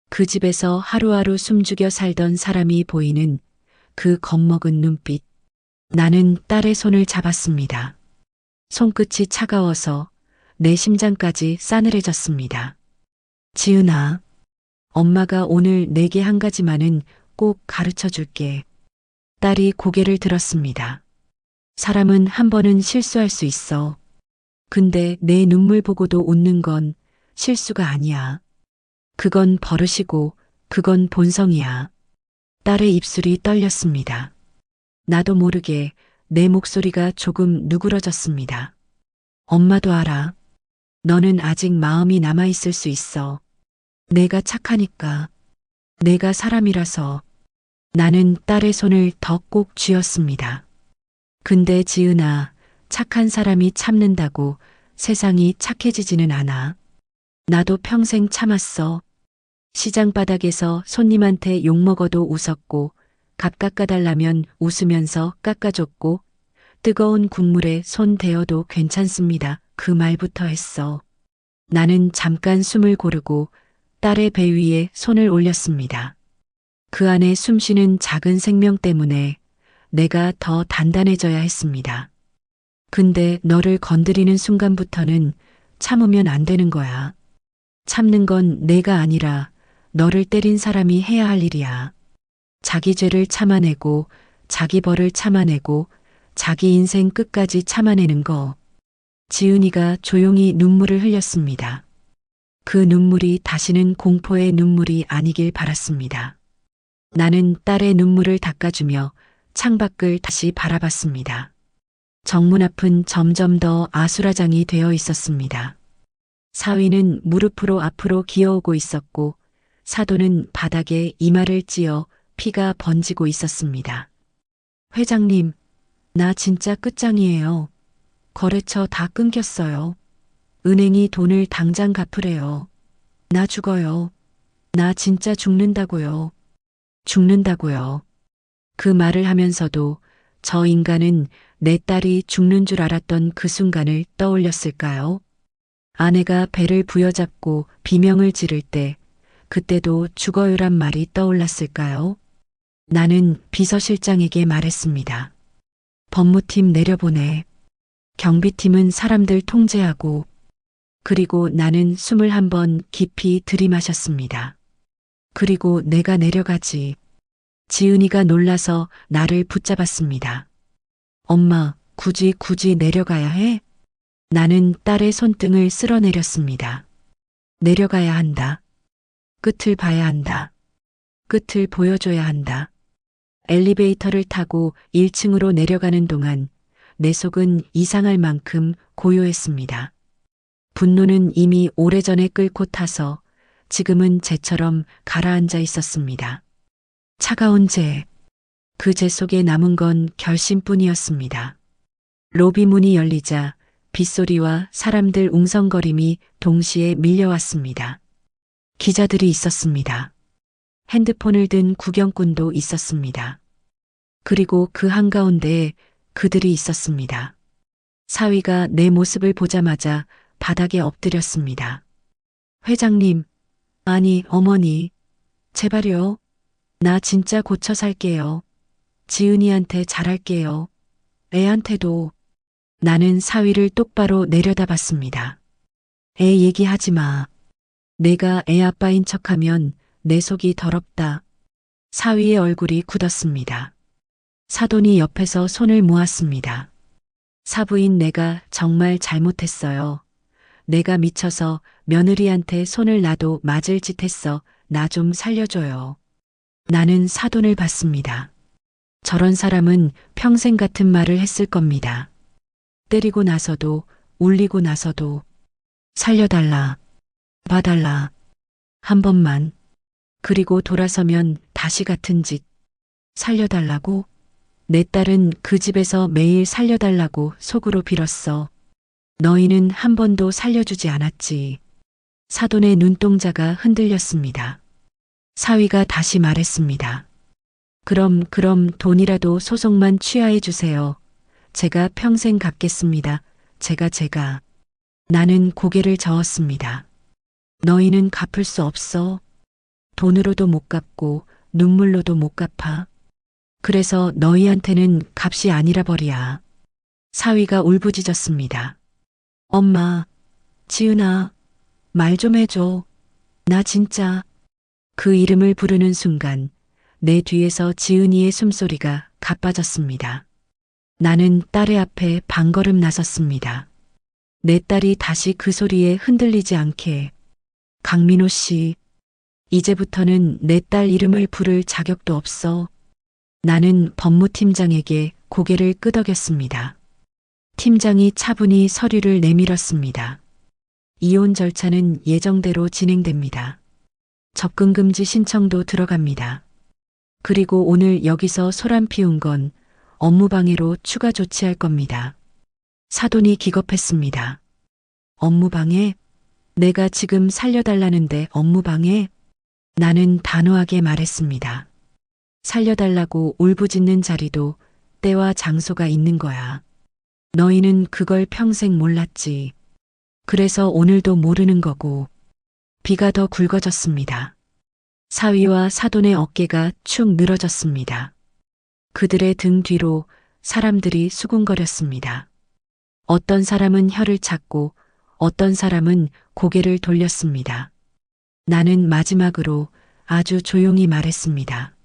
그 집에서 하루하루 숨죽여 살던 사람이 보이는 그 겁먹은 눈빛. 나는 딸의 손을 잡았습니다. 손끝이 차가워서 내 심장까지 싸늘해졌습니다. 지은아, 엄마가 오늘 내게 한 가지만은 꼭 가르쳐 줄게. 딸이 고개를 들었습니다. 사람은 한 번은 실수할 수 있어. 근데 내 눈물 보고도 웃는 건 실수가 아니야. 그건 버릇이고 그건 본성이야. 딸의 입술이 떨렸습니다. 나도 모르게 내 목소리가 조금 누그러졌습니다. 엄마도 알아. 너는 아직 마음이 남아있을 수 있어. 내가 착하니까. 내가 사람이라서. 나는 딸의 손을 더 꼭 쥐었습니다. 근데 지은아, 착한 사람이 참는다고 세상이 착해지지는 않아. 나도 평생 참았어. 시장 바닥에서 손님한테 욕먹어도 웃었고, 값 깎아달라면 웃으면서 깎아줬고, 뜨거운 국물에 손 대어도 괜찮습니다. 그 말부터 했어. 나는 잠깐 숨을 고르고 딸의 배 위에 손을 올렸습니다. 그 안에 숨쉬는 작은 생명 때문에 내가 더 단단해져야 했습니다. 근데 너를 건드리는 순간부터는 참으면 안 되는 거야. 참는 건 내가 아니라 너를 때린 사람이 해야 할 일이야. 자기 죄를 참아내고 자기 벌을 참아내고 자기 인생 끝까지 참아내는 거. 지은이가 조용히 눈물을 흘렸습니다. 그 눈물이 다시는 공포의 눈물이 아니길 바랐습니다. 나는 딸의 눈물을 닦아주며 창밖을 다시 바라봤습니다. 정문 앞은 점점 더 아수라장이 되어 있었습니다. 사위는 무릎으로 앞으로 기어오고 있었고 사돈은 바닥에 이마를 찧어 피가 번지고 있었습니다. 회장님, 나 진짜 끝장이에요. 거래처 다 끊겼어요. 은행이 돈을 당장 갚으래요. 나 죽어요. 나 진짜 죽는다고요. 죽는다고요. 그 말을 하면서도 저 인간은 내 딸이 죽는 줄 알았던 그 순간을 떠올렸을까요? 아내가 배를 부여잡고 비명을 지를 때 그때도 죽어요란 말이 떠올랐을까요? 나는 비서실장에게 말했습니다. 법무팀 내려보내. 경비팀은 사람들 통제하고. 그리고 나는 숨을 한번 깊이 들이마셨습니다. 그리고 내가 내려가지. 지은이가 놀라서 나를 붙잡았습니다. 엄마, 굳이 내려가야 해? 나는 딸의 손등을 쓸어내렸습니다. 내려가야 한다. 끝을 봐야 한다. 끝을 보여줘야 한다. 엘리베이터를 타고 1층으로 내려가는 동안 내 속은 이상할 만큼 고요했습니다. 분노는 이미 오래전에 끓고 타서 지금은 재처럼 가라앉아 있었습니다. 차가운 재, 그 재 속에 남은 건 결심뿐이었습니다. 로비 문이 열리자 빗소리와 사람들 웅성거림이 동시에 밀려왔습니다. 기자들이 있었습니다. 핸드폰을 든 구경꾼도 있었습니다. 그리고 그 한가운데에 그들이 있었습니다. 사위가 내 모습을 보자마자 바닥에 엎드렸습니다. 회장님, 아니 어머니, 제발요. 나 진짜 고쳐 살게요. 지은이한테 잘할게요. 애한테도. 나는 사위를 똑바로 내려다봤습니다. 애 얘기하지 마. 내가 애 아빠인 척하면 내 속이 더럽다. 사위의 얼굴이 굳었습니다. 사돈이 옆에서 손을 모았습니다. 사부인 내가 정말 잘못했어요. 내가 미쳐서 며느리한테 손을 놔도 맞을 짓 했어. 나 좀 살려줘요. 나는 사돈을 봤습니다. 저런 사람은 평생 같은 말을 했을 겁니다. 때리고 나서도, 울리고 나서도, 살려달라, 봐달라, 한 번만. 그리고 돌아서면 다시 같은 짓. 살려달라고? 내 딸은 그 집에서 매일 살려달라고 속으로 빌었어. 너희는 한 번도 살려주지 않았지. 사돈의 눈동자가 흔들렸습니다. 사위가 다시 말했습니다. 그럼 돈이라도 소송만 취하해 주세요. 제가 평생 갚겠습니다. 제가. 나는 고개를 저었습니다. 너희는 갚을 수 없어. 돈으로도 못 갚고 눈물로도 못 갚아. 그래서 너희한테는 값이 아니라 버리야. 사위가 울부짖었습니다. 엄마, 지은아, 말 좀 해줘. 나 진짜. 그 이름을 부르는 순간 내 뒤에서 지은이의 숨소리가 가빠졌습니다. 나는 딸의 앞에 반걸음 나섰습니다. 내 딸이 다시 그 소리에 흔들리지 않게. 강민호 씨, 이제부터는 내 딸 이름을 부를 자격도 없어. 나는 법무팀장에게 고개를 끄덕였습니다. 팀장이 차분히 서류를 내밀었습니다. 이혼 절차는 예정대로 진행됩니다. 접근금지 신청도 들어갑니다. 그리고 오늘 여기서 소란 피운 건 업무방해로 추가 조치할 겁니다. 사돈이 기겁했습니다. 업무방해? 내가 지금 살려달라는데 업무방해? 나는 단호하게 말했습니다. 살려달라고 울부짖는 자리도 때와 장소가 있는 거야. 너희는 그걸 평생 몰랐지. 그래서 오늘도 모르는 거고. 비가 더 굵어졌습니다. 사위와 사돈의 어깨가 축 늘어졌습니다. 그들의 등 뒤로 사람들이 수군거렸습니다. 어떤 사람은 혀를 찾고 어떤 사람은 고개를 돌렸습니다. 나는 마지막으로 아주 조용히 말했습니다.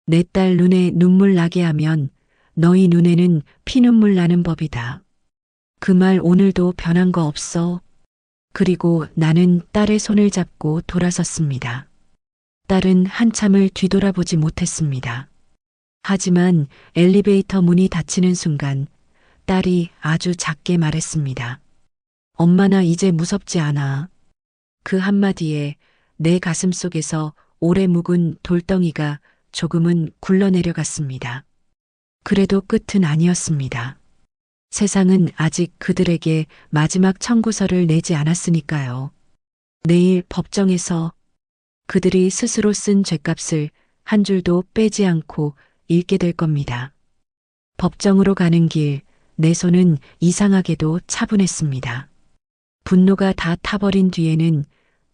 내 딸 눈에 눈물 나게 하면 너희 눈에는 피눈물 나는 법이다. 그 말 오늘도 변한 거 없어. 그리고 나는 딸의 손을 잡고 돌아섰습니다. 딸은 한참을 뒤돌아보지 못했습니다. 하지만 엘리베이터 문이 닫히는 순간 딸이 아주 작게 말했습니다. 엄마 나 이제 무섭지 않아. 그 한마디에 내 가슴 속에서 오래 묵은 돌덩이가 조금은 굴러내려갔습니다. 그래도 끝은 아니었습니다. 세상은 아직 그들에게 마지막 청구서를 내지 않았으니까요. 내일 법정에서 그들이 스스로 쓴 죗값을 한 줄도 빼지 않고 읽게 될 겁니다. 법정으로 가는 길, 내 손은 이상하게도 차분했습니다. 분노가 다 타버린 뒤에는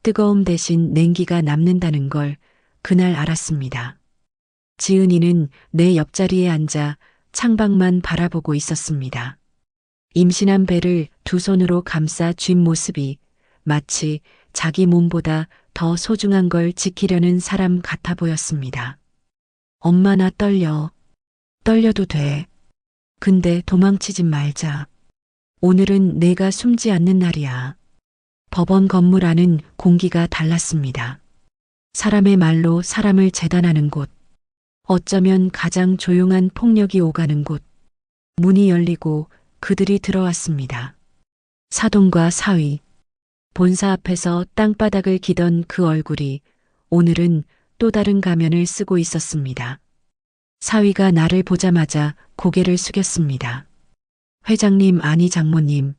뜨거움 대신 냉기가 남는다는 걸 그날 알았습니다. 지은이는 내 옆자리에 앉아 창밖만 바라보고 있었습니다. 임신한 배를 두 손으로 감싸 쥔 모습이 마치 자기 몸보다 더 소중한 걸 지키려는 사람 같아 보였습니다. 엄마 나 떨려. 떨려도 돼. 근데 도망치진 말자. 오늘은 내가 숨지 않는 날이야. 법원 건물 안은 공기가 달랐습니다. 사람의 말로 사람을 재단하는 곳. 어쩌면 가장 조용한 폭력이 오가는 곳. 문이 열리고 그들이 들어왔습니다. 사돈과 사위. 본사 앞에서 땅바닥을 기던 그 얼굴이 오늘은 또 다른 가면을 쓰고 있었습니다. 사위가 나를 보자마자 고개를 숙였습니다. 회장님 아니 장모님.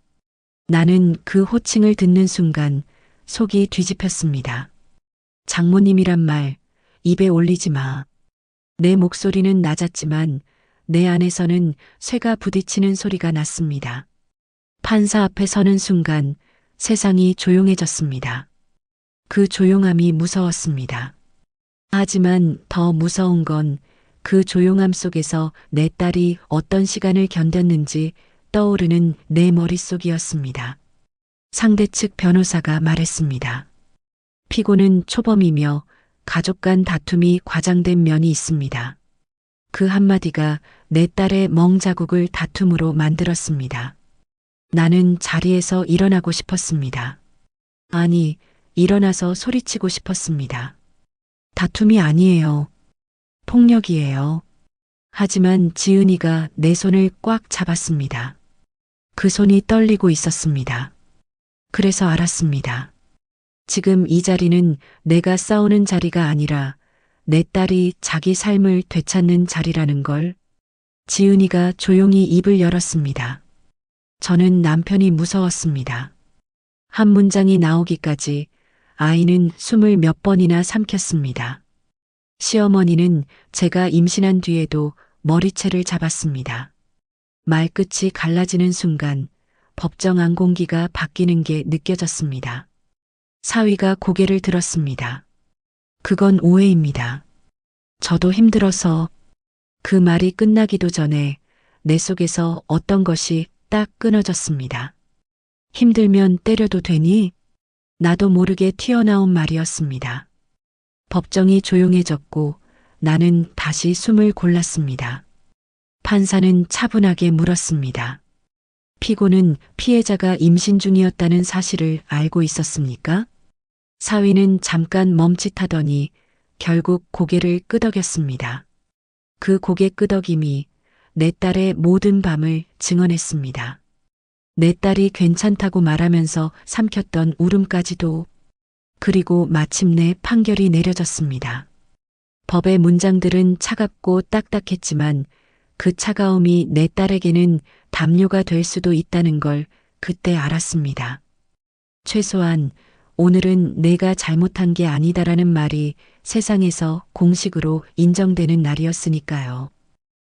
나는 그 호칭을 듣는 순간 속이 뒤집혔습니다. 장모님이란 말 입에 올리지 마. 내 목소리는 낮았지만 내 안에서는 쇠가 부딪히는 소리가 났습니다. 판사 앞에 서는 순간 세상이 조용해졌습니다. 그 조용함이 무서웠습니다. 하지만 더 무서운 건 그 조용함 속에서 내 딸이 어떤 시간을 견뎠는지 떠오르는 내 머릿속이었습니다. 상대 측 변호사가 말했습니다. 피고는 초범이며 가족 간 다툼이 과장된 면이 있습니다. 그 한마디가 내 딸의 멍자국을 다툼으로 만들었습니다. 나는 자리에서 일어나고 싶었습니다. 아니, 일어나서 소리치고 싶었습니다. 다툼이 아니에요. 폭력이에요. 하지만 지은이가 내 손을 꽉 잡았습니다. 그 손이 떨리고 있었습니다. 그래서 알았습니다. 지금 이 자리는 내가 싸우는 자리가 아니라 내 딸이 자기 삶을 되찾는 자리라는 걸. 지은이가 조용히 입을 열었습니다. 저는 남편이 무서웠습니다. 한 문장이 나오기까지 아이는 숨을 몇 번이나 삼켰습니다. 시어머니는 제가 임신한 뒤에도 머리채를 잡았습니다. 말끝이 갈라지는 순간 법정 안공기가 바뀌는 게 느껴졌습니다. 사위가 고개를 들었습니다. 그건 오해입니다. 저도 힘들어서. 그 말이 끝나기도 전에 내 속에서 어떤 것이 딱 끊어졌습니다. 힘들면 때려도 되니? 나도 모르게 튀어나온 말이었습니다. 법정이 조용해졌고 나는 다시 숨을 골랐습니다. 판사는 차분하게 물었습니다. 피고는 피해자가 임신 중이었다는 사실을 알고 있었습니까? 사위는 잠깐 멈칫하더니 결국 고개를 끄덕였습니다. 그 고개 끄덕임이 내 딸의 모든 밤을 증언했습니다. 내 딸이 괜찮다고 말하면서 삼켰던 울음까지도. 그리고 마침내 판결이 내려졌습니다. 법의 문장들은 차갑고 딱딱했지만 그 차가움이 내 딸에게는 담요가 될 수도 있다는 걸 그때 알았습니다. 최소한 오늘은 내가 잘못한 게 아니다라는 말이 세상에서 공식으로 인정되는 날이었으니까요.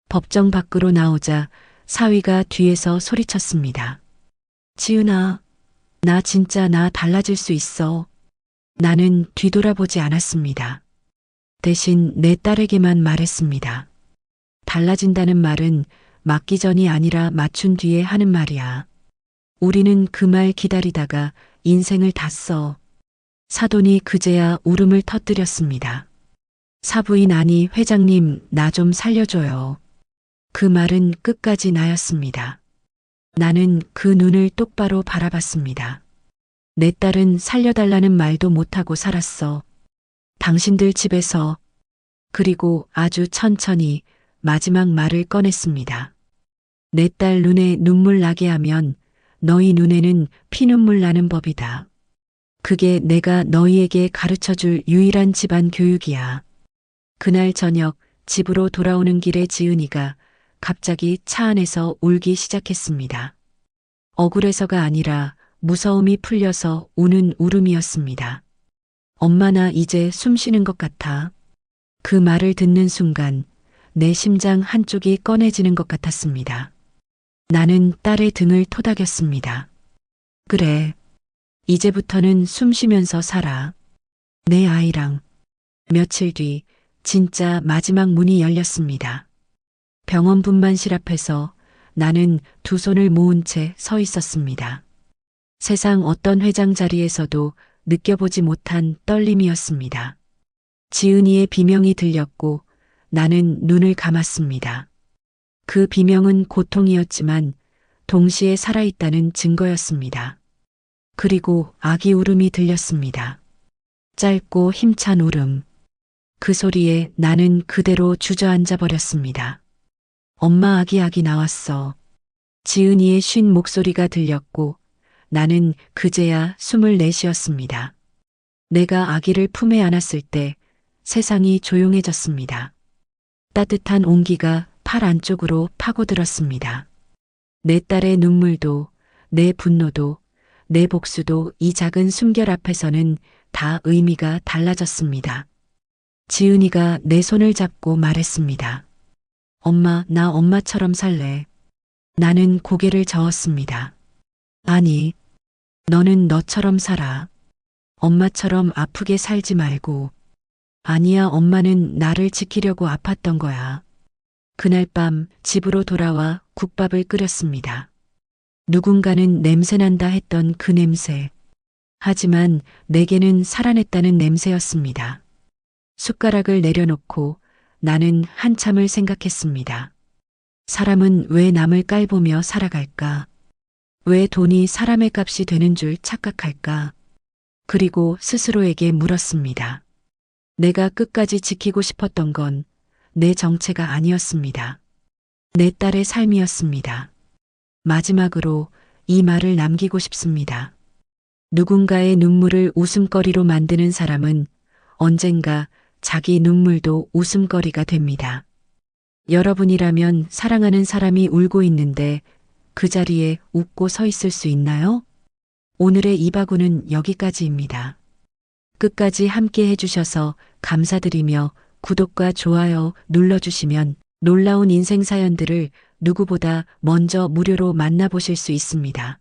법정 밖으로 나오자 사위가 뒤에서 소리쳤습니다. 지은아, 나 진짜 나 달라질 수 있어. 나는 뒤돌아보지 않았습니다. 대신 내 딸에게만 말했습니다. 달라진다는 말은 맞기 전이 아니라 맞춘 뒤에 하는 말이야. 우리는 그 말 기다리다가 인생을 다 써. 사돈이 그제야 울음을 터뜨렸습니다. 사부인 아니 회장님 나 좀 살려줘요. 그 말은 끝까지 나였습니다. 나는 그 눈을 똑바로 바라봤습니다. 내 딸은 살려달라는 말도 못하고 살았어. 당신들 집에서. 그리고 아주 천천히 마지막 말을 꺼냈습니다. 내 딸 눈에 눈물 나게 하면 너희 눈에는 피눈물 나는 법이다. 그게 내가 너희에게 가르쳐 줄 유일한 집안 교육이야. 그날 저녁 집으로 돌아오는 길에 지은이가 갑자기 차 안에서 울기 시작했습니다. 억울해서가 아니라 무서움이 풀려서 우는 울음이었습니다. 엄마 나 이제 숨 쉬는 것 같아. 그 말을 듣는 순간 내 심장 한쪽이 꺼내지는 것 같았습니다. 나는 딸의 등을 토닥였습니다. 그래. 이제부터는 숨 쉬면서 살아. 내 아이랑. 며칠 뒤 진짜 마지막 문이 열렸습니다. 병원 분만실 앞에서 나는 두 손을 모은 채 서 있었습니다. 세상 어떤 회장 자리에서도 느껴보지 못한 떨림이었습니다. 지은이의 비명이 들렸고 나는 눈을 감았습니다. 그 비명은 고통이었지만 동시에 살아있다는 증거였습니다. 그리고 아기 울음이 들렸습니다. 짧고 힘찬 울음. 그 소리에 나는 그대로 주저앉아 버렸습니다. 엄마 아기 나왔어. 지은이의 쉰 목소리가 들렸고 나는 그제야 숨을 내쉬었습니다. 내가 아기를 품에 안았을 때 세상이 조용해졌습니다. 따뜻한 온기가 팔 안쪽으로 파고들었습니다. 내 딸의 눈물도, 내 분노도, 내 복수도 이 작은 숨결 앞에서는 다 의미가 달라졌습니다. 지은이가 내 손을 잡고 말했습니다. 엄마, 나 엄마처럼 살래. 나는 고개를 저었습니다. 아니, 너는 너처럼 살아. 엄마처럼 아프게 살지 말고. 아니야, 엄마는 나를 지키려고 아팠던 거야. 그날 밤 집으로 돌아와 국밥을 끓였습니다. 누군가는 냄새난다 했던 그 냄새. 하지만 내게는 살아냈다는 냄새였습니다. 숟가락을 내려놓고 나는 한참을 생각했습니다. 사람은 왜 남을 깔보며 살아갈까? 왜 돈이 사람의 값이 되는 줄 착각할까? 그리고 스스로에게 물었습니다. 내가 끝까지 지키고 싶었던 건 내 정체가 아니었습니다. 내 딸의 삶이었습니다. 마지막으로 이 말을 남기고 싶습니다. 누군가의 눈물을 웃음거리로 만드는 사람은 언젠가 자기 눈물도 웃음거리가 됩니다. 여러분이라면 사랑하는 사람이 울고 있는데 그 자리에 웃고 서 있을 수 있나요? 오늘의 이바구는 여기까지입니다. 끝까지 함께 해주셔서 감사드리며 구독과 좋아요 눌러주시면 놀라운 인생 사연들을 누구보다 먼저 무료로 만나보실 수 있습니다.